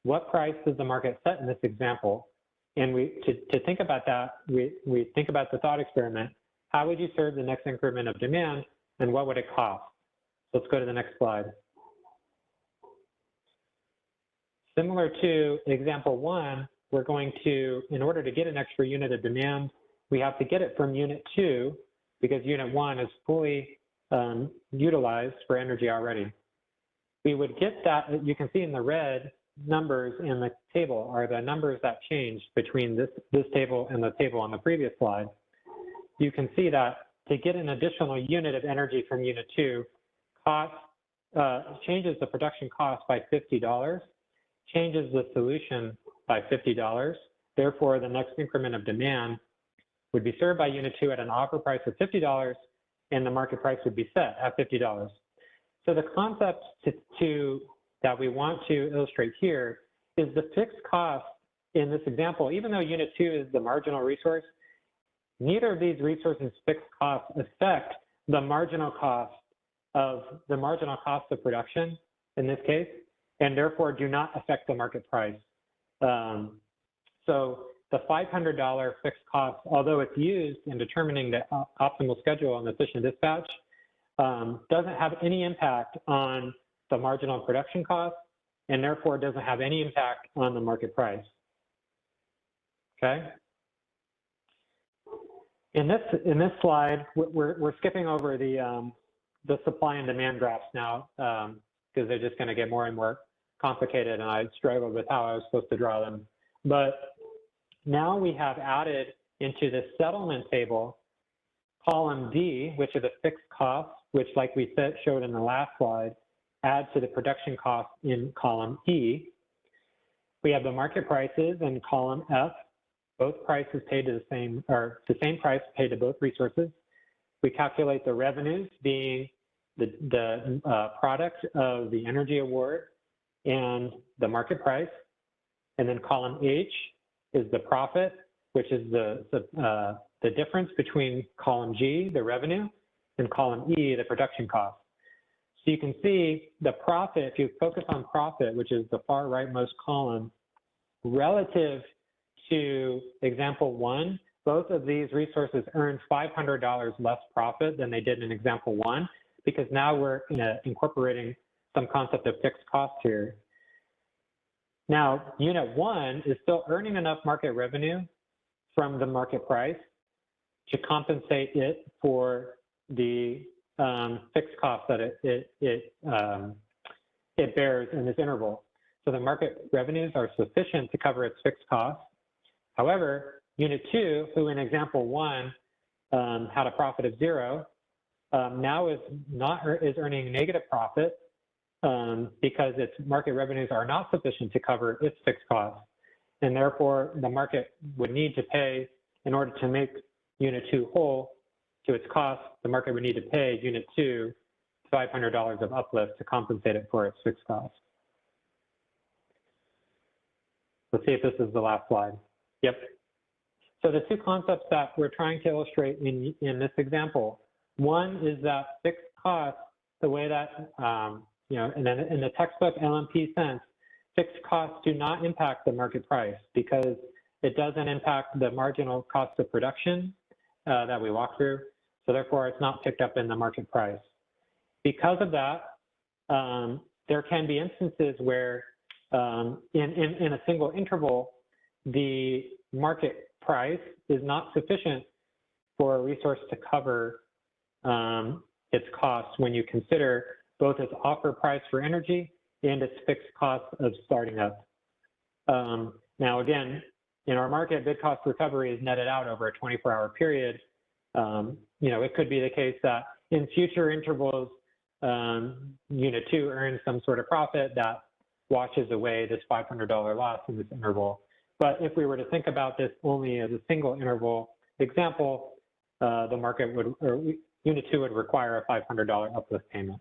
what price does the market set in this example? And to think about that, we think about the thought experiment. How would you serve the next increment of demand, and what would it cost? Let's go to the next slide. Similar to Example 1, we're going to, in order to get an extra unit of demand, we have to get it from Unit 2 because Unit 1 is fully utilized for energy already. We would get that, you can see in the red numbers in the table are the numbers that changed between this table and the table on the previous slide. You can see that to get an additional unit of energy from Unit 2, changes the production cost by $50, changes the solution by $50. Therefore, the next increment of demand would be served by unit 2 at an offer price of $50, and the market price would be set at $50. So the concept that we want to illustrate here is the fixed cost in this example. Even though unit 2 is the marginal resource, neither of these resources' fixed costs affect the marginal cost of production in this case, and therefore do not affect the market price. So the $500 fixed cost, although it's used in determining the optimal schedule and efficient dispatch, doesn't have any impact on the marginal production cost, and therefore doesn't have any impact on the market price. Okay. In this slide, we're skipping over the supply and demand graphs now because they're just going to get more and more complicated, and I struggled with how I was supposed to draw them. But now we have added into the settlement table column D, which are the fixed costs, which, like we showed in the last slide, add to the production cost in column E. We have the market prices in column F. Both prices paid to the same price paid to both resources. We calculate the revenues being the product of the energy award and the market price. And then column H is the profit, which is the difference between column G, the revenue, and column E, the production cost. So you can see the profit, if you focus on profit, which is the far rightmost column, relative to example 1, both of these resources earned $500 less profit than they did in example 1, because now we're incorporating some concept of fixed cost here. Now, unit 1 is still earning enough market revenue from the market price to compensate it for the fixed cost that it bears in this interval. So the market revenues are sufficient to cover its fixed costs. However, unit 2, who in example 1 had a profit of 0, now is earning negative profit because its market revenues are not sufficient to cover its fixed costs. And therefore, the market would need to pay, in order to make unit 2 whole to its cost, the market would need to pay unit 2 $500 of uplift to compensate it for its fixed costs. Let's see if this is the last slide. Yep. So the two concepts that we're trying to illustrate in this example, one is that fixed costs, the way that, in the textbook LMP sense, fixed costs do not impact the market price because it doesn't impact the marginal cost of production that we walk through. So therefore, it's not picked up in the market price. Because of that, there can be instances where in a single interval, the market price is not sufficient for a resource to cover its costs when you consider both its offer price for energy and its fixed cost of starting up. Now, again, in our market, bid cost recovery is netted out over a 24-hour period. It could be the case that in future intervals, unit 2 earns some sort of profit that washes away this $500 loss in this interval. But if we were to think about this only as a single interval example, the market would, or unit 2 would require a $500 uplift payment.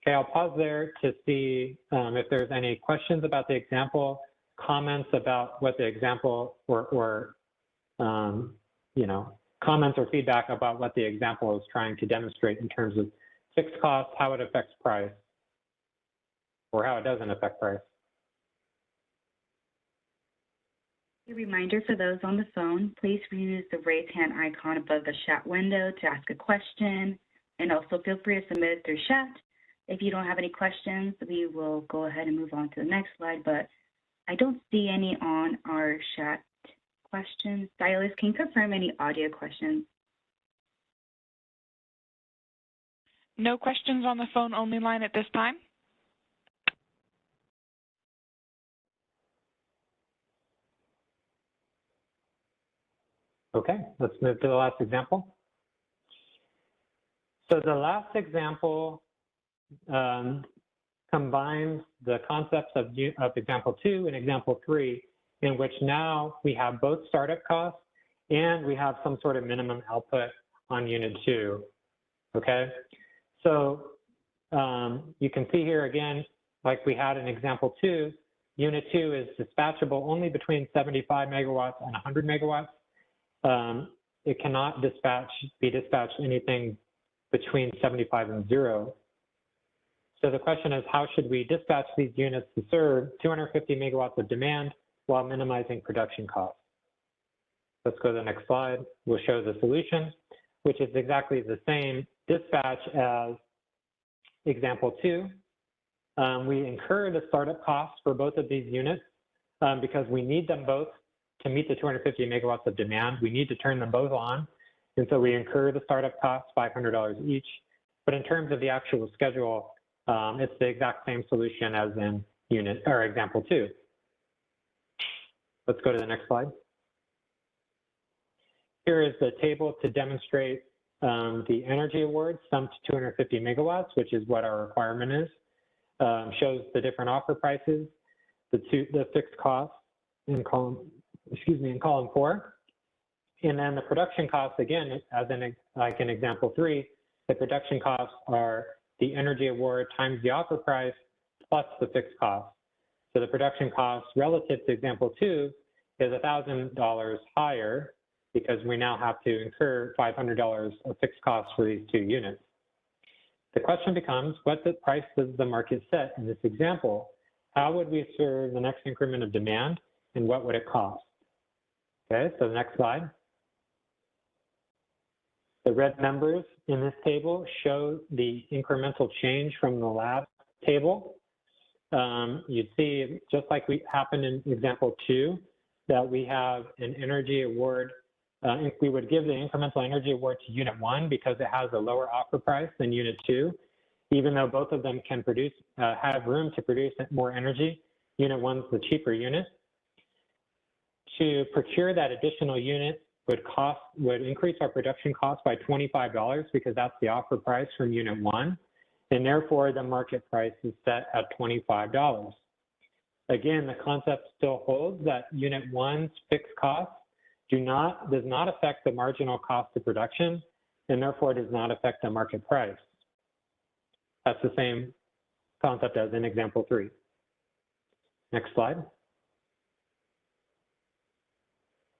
Okay, I'll pause there to see if there's any questions about the example, comments about what the example, or comments or feedback about what the example is trying to demonstrate in terms of fixed costs, how it affects price, or how it doesn't affect price. A reminder for those on the phone, please use the raise hand icon above the chat window to ask a question, and also feel free to submit it through chat. If you don't have any questions, we will go ahead and move on to the next slide, but I don't see any on our chat questions. Silas, can you confirm any audio questions? No questions on the phone only line at this time. Okay, let's move to the last example. So the last example combines the concepts of example 2 and example 3, in which now we have both startup costs and we have some sort of minimum output on unit 2, okay? So you can see here again, like we had in example 2, unit 2 is dispatchable only between 75 megawatts and 100 megawatts. It cannot be dispatched anything between 75 and 0. So the question is, how should we dispatch these units to serve 250 megawatts of demand while minimizing production costs? Let's go to the next slide. We'll show the solution, which is exactly the same dispatch as example 2. We incur the startup costs for both of these units because we need them both to meet the 250 megawatts of demand. We need to turn them both on. And so we incur the startup costs, $500 each. But in terms of the actual schedule, it's the exact same solution as in example 2. Let's go to the next slide. Here is the table to demonstrate the energy award summed to 250 megawatts, which is what our requirement is. Shows the different offer prices, the fixed costs in column 4. And then the production costs, again, like in example 3, the production costs are the energy award times the offer price plus the fixed costs. So the production costs relative to example 2 is $1,000 higher because we now have to incur $500 of fixed costs for these 2 units. The question becomes, what price does the market set in this example? How would we serve the next increment of demand, and what would it cost? Okay, so the next slide. The red numbers in this table show the incremental change from the last table. You'd see, just like happened in example 2, that we have an energy award. We would give the incremental energy award to unit 1 because it has a lower offer price than unit 2, even though both of them can have room to produce more energy. Unit 1's the cheaper unit. To procure that additional unit would increase our production cost by $25 because that's the offer price from unit 1, and therefore the market price is set at $25. Again, the concept still holds that unit 1's fixed costs does not affect the marginal cost of production, and therefore does not affect the market price. That's the same concept as in example 3. Next slide.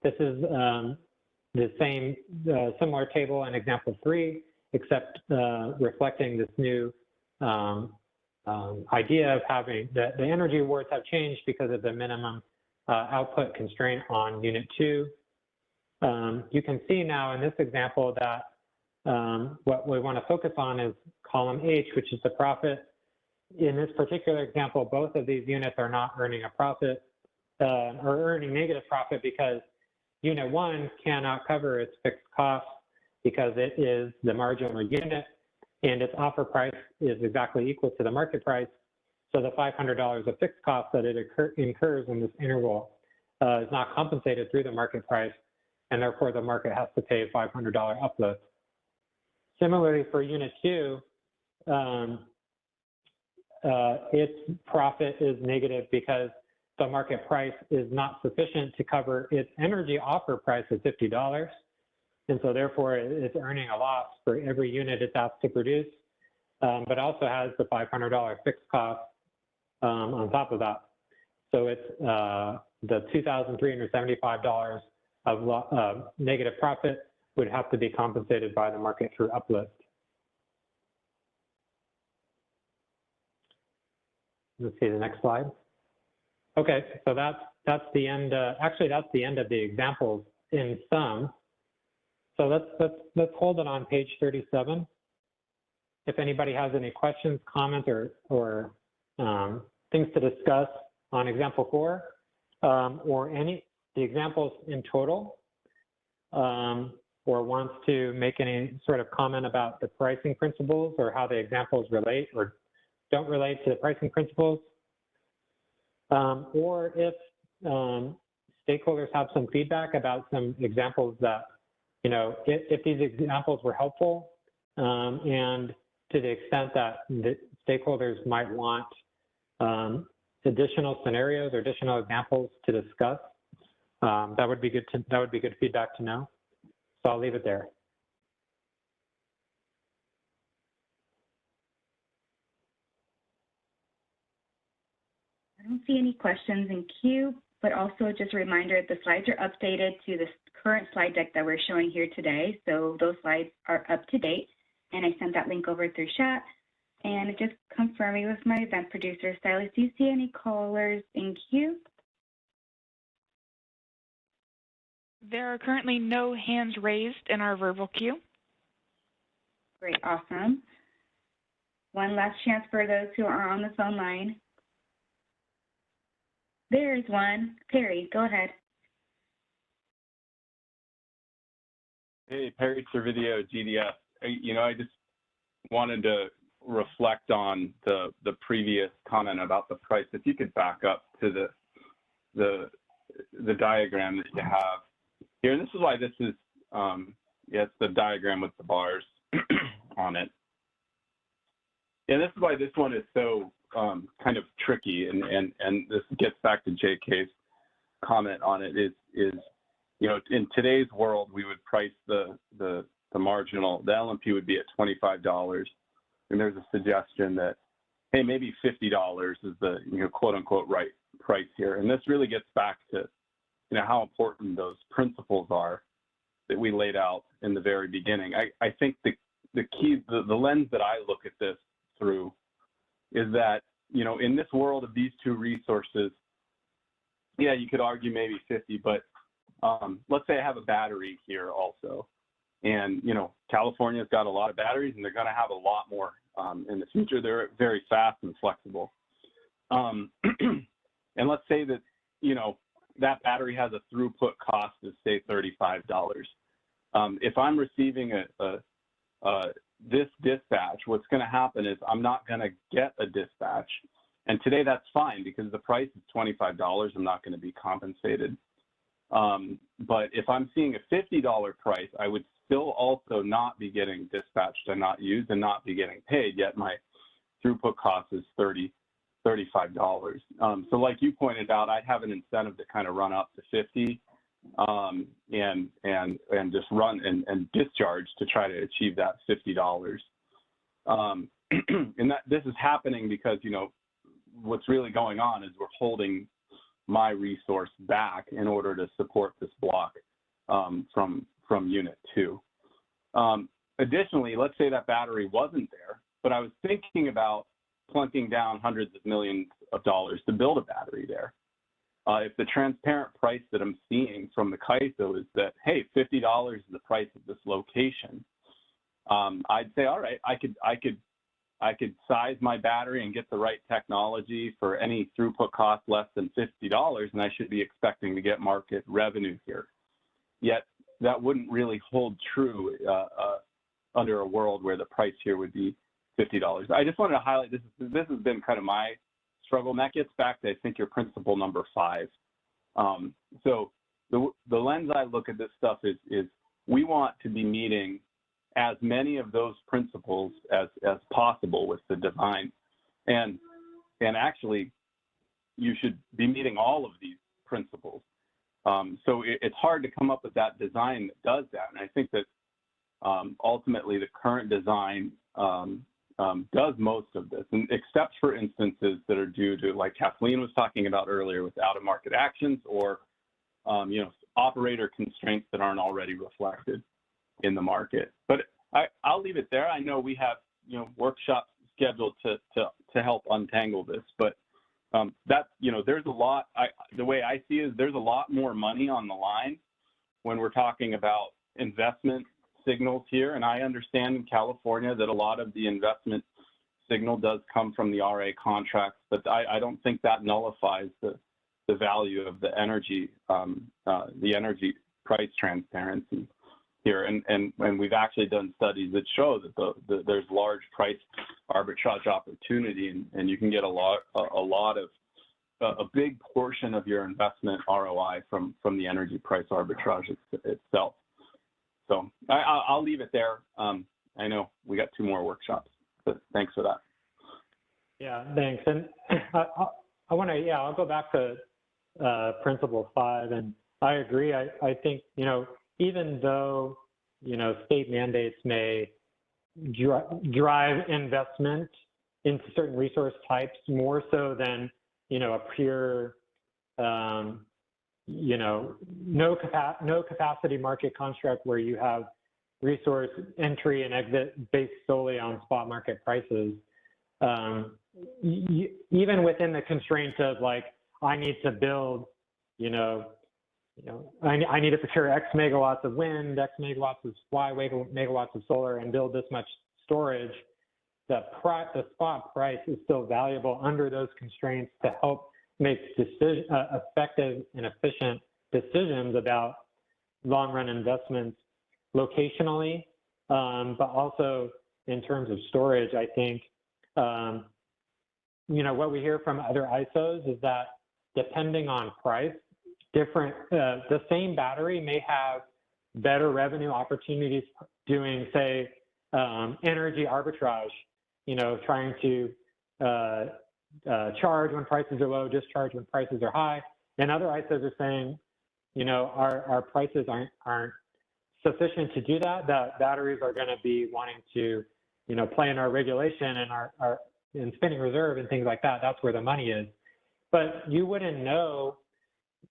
This is the same similar table in example 3, except reflecting this new idea of having the energy awards have changed because of the minimum output constraint on unit 2. You can see now in this example that what we want to focus on is column H, which is the profit. In this particular example, both of these units are not earning a profit or earning negative profit because unit 1 cannot cover its fixed costs because it is the marginal unit and its offer price is exactly equal to the market price. So the $500 of fixed costs that it incurs in this interval is not compensated through the market price, and therefore the market has to pay a $500 uplift. Similarly, for unit 2, its profit is negative because the market price is not sufficient to cover its energy offer price of $50. And so therefore it's earning a loss for every unit it's asked to produce, but also has the $500 fixed cost on top of that. So it's the $2,375 of negative profit would have to be compensated by the market through uplift. Let's see the next slide. Okay, so that's the end. Actually, that's the end of the examples in sum. So let's hold it on page 37. If anybody has any questions, comments, or things to discuss on example 4, or the examples in total, or wants to make any sort of comment about the pricing principles or how the examples relate or don't relate to the pricing principles, or if stakeholders have some feedback about some examples that, if these examples were helpful, and to the extent that the stakeholders might want additional scenarios or additional examples to discuss, that would be good feedback to know. So I'll leave it there. I don't see any questions in queue, but also just a reminder, the slides are updated to the current slide deck that we're showing here today. So those slides are up to date. And I sent that link over through chat. And just confirming with my event producer, Silas, do you see any callers in queue? There are currently no hands raised in our verbal queue. Great, awesome. One last chance for those who are on the phone line. There's one. Perry, go ahead. Hey, Perry Servideo, GDS. I just wanted to reflect on the previous comment about the price. If you could back up to the diagram that you have here, and this is why this is, it's the diagram with the bars on it. And this is why this one is so kind of tricky, and this gets back to JK's comment on it, is in today's world, we would price the marginal, the LMP would be at $25, and there's a suggestion that, hey, maybe $50 is the quote unquote right price here. And this really gets back to how important those principles are that we laid out in the very beginning. I think the key, the lens that I look at this through is that, in this world of these two resources, yeah, you could argue maybe 50, but let's say I have a battery here also. And, California's got a lot of batteries, and they're going to have a lot more in the future. They're very fast and flexible. And let's say that, that battery has a throughput cost of, say, $35. If I'm receiving this dispatch, what's going to happen is I'm not going to get a dispatch. And today that's fine because the price is $25. I'm not going to be compensated. But if I'm seeing a $50 price, I would still also not be getting dispatched and not used and not be getting paid, yet my throughput cost is $35. So like you pointed out, I'd have an incentive to kind of run up to 50 and just run and discharge to try to achieve that $50. And this is happening because, what's really going on is we're holding my resource back in order to support this block from unit 2. Additionally, let's say that battery wasn't there, but I was thinking about plunking down hundreds of millions of dollars to build a battery there. If the transparent price that I'm seeing from the CAISO is that, hey, $50 is the price of this location, I'd say, all right, I could size my battery and get the right technology for any throughput cost less than $50, and I should be expecting to get market revenue here. Yet that wouldn't really hold true under a world where the price here would be $50. I just wanted to highlight this has been kind of my struggle, and that gets back to, I think, your principle number 5. So the lens I look at this stuff is we want to be meeting as many of those principles as possible with the design. And actually, you should be meeting all of these principles. So it's hard to come up with that design that does that. And I think that ultimately the current design does most of this, and except for instances that are due to, like Kathleen was talking about earlier, with out-of-market actions or operator constraints that aren't already reflected in the market. But I'll leave it there. I know we have workshops scheduled to help untangle this, but there's a lot. The way I see it is there's a lot more money on the line when we're talking about investment signals here, and I understand in California that a lot of the investment signal does come from the RA contracts, but I don't think that nullifies the value of the energy price transparency here. And we've actually done studies that show that there's large price arbitrage opportunity, and you can get a big portion of your investment ROI from the energy price arbitrage itself. So I'll leave it there. I know we got 2 more workshops, but thanks for that. Yeah, thanks. And I want to, I'll go back to Principle 5, and I agree. I think, even though, state mandates may drive investment into certain resource types more so than, a pure, no capacity market construct where you have resource entry and exit based solely on spot market prices. Even within the constraints of like, I need to build, I need to procure X megawatts of wind, X megawatts of Y megawatts of solar, and build this much storage. The spot price is still valuable under those constraints to help make effective and efficient decisions about long-run investments locationally, but also in terms of storage. I think, what we hear from other ISOs is that depending on price, the same battery may have better revenue opportunities doing, say, energy arbitrage, trying to charge when prices are low, discharge when prices are high. And other ISOs are saying, our prices aren't sufficient to do that. That batteries are going to be wanting to, play in our regulation and our in spinning reserve and things like that. That's where the money is. But you wouldn't know.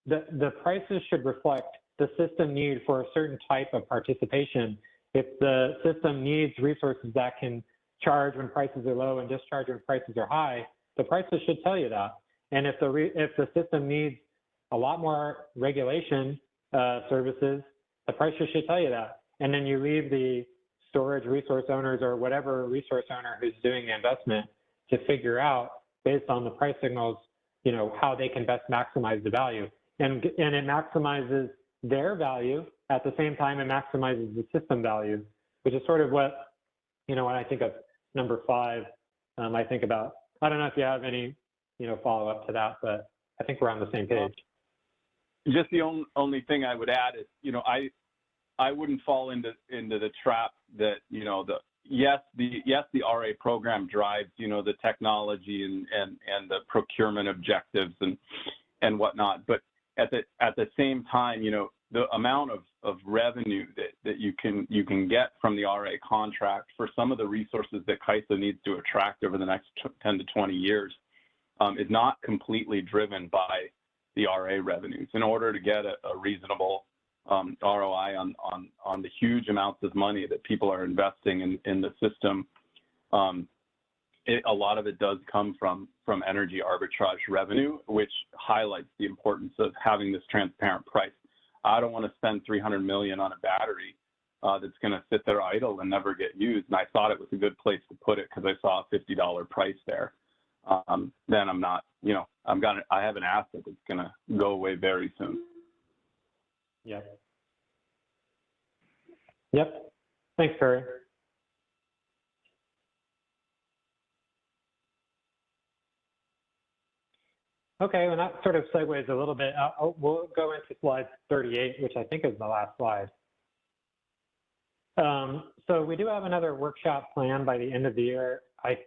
The prices should reflect the system need for a certain type of participation. If the system needs resources that can charge when prices are low and discharge when prices are high, the prices should tell you that. And if the system needs a lot more regulation services, the prices should tell you that. And then you leave the storage resource owners or whatever resource owner who's doing the investment to figure out, based on the price signals, how they can best maximize the value. And it maximizes their value at the same time it maximizes the system value, which is sort of what, when I think of number 5, I think about. I don't know if you have any, follow up to that, but I think we're on the same page. Just the only thing I would add is, I wouldn't fall into the trap that, the RA program drives, the technology and the procurement objectives and whatnot. But at the same time, the amount of revenue that you can get from the RA contract for some of the resources that CAISO needs to attract over the next 10 to 20 years is not completely driven by the RA revenues. In order to get a reasonable ROI on the huge amounts of money that people are investing in the system, a lot of it does come from energy arbitrage revenue, which highlights the importance of having this transparent price. I don't want to spend $300 million on a battery that's going to sit there idle and never get used. And I thought it was a good place to put it because I saw a $50 price there. Then I'm not, I have an asset that's going to go away very soon. Yep. Thanks, Perry. Okay, well, that sort of segues a little bit. We'll go into slide 38, which I think is the last slide. So we do have another workshop planned by the end of the year. I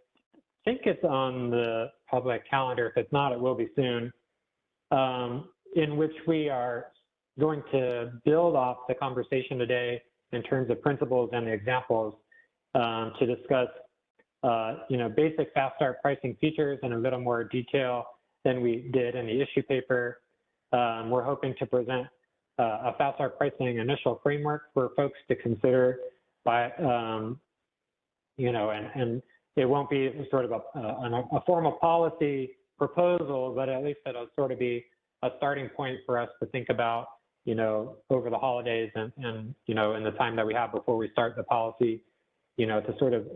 think it's on the public calendar. If it's not, it will be soon, in which we are going to build off the conversation today in terms of principles and the examples to discuss, basic fast start pricing features in a little more detail than we did in the issue paper. We're hoping to present a fast start pricing initial framework for folks to consider by, and it won't be sort of a formal policy proposal, but at least it'll sort of be a starting point for us to think about, over the holidays and in the time that we have before we start the policy, to sort of,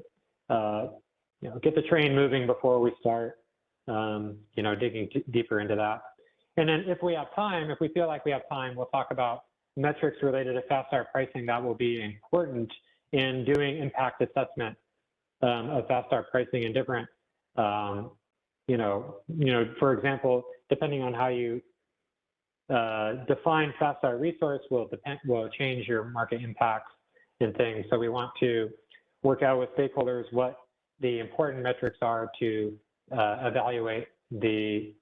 get the train moving before we start, digging deeper into that. And then if we have time, if we feel like we have time, we'll talk about metrics related to fast start pricing that will be important in doing impact assessment of fast start pricing in different, for example, depending on how you define fast start resource will change your market impacts and things. So we want to work out with stakeholders what the important metrics are to evaluate the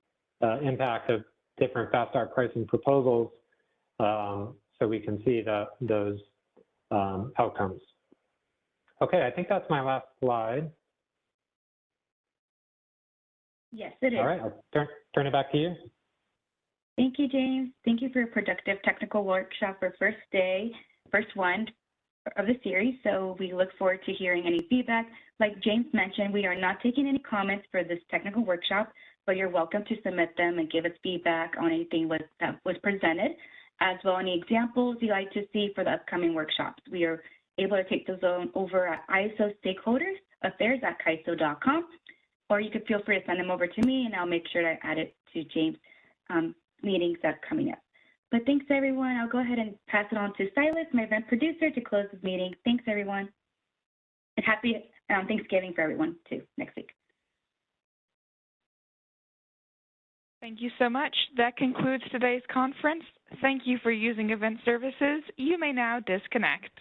impact of different fast start pricing proposals so we can see those outcomes. Okay, I think that's my last slide. Yes, it is. All right, I'll turn it back to you. Thank you, James. Thank you for a productive technical workshop for first one of the series. So we look forward to hearing any feedback. Like James mentioned, we are not taking any comments for this technical workshop, but you're welcome to submit them and give us feedback on anything that was presented, as well as any examples you'd like to see for the upcoming workshops. We are able to take those over at ISO Stakeholders Affairs at KISO.com, or you could feel free to send them over to me and I'll make sure to add it to James' meetings that's coming up. But thanks everyone. I'll go ahead and pass it on to Silas, my event producer, to close this meeting. Thanks everyone. And happy Thanksgiving for everyone too next week. Thank you so much. That concludes today's conference. Thank you for using Event Services. You may now disconnect.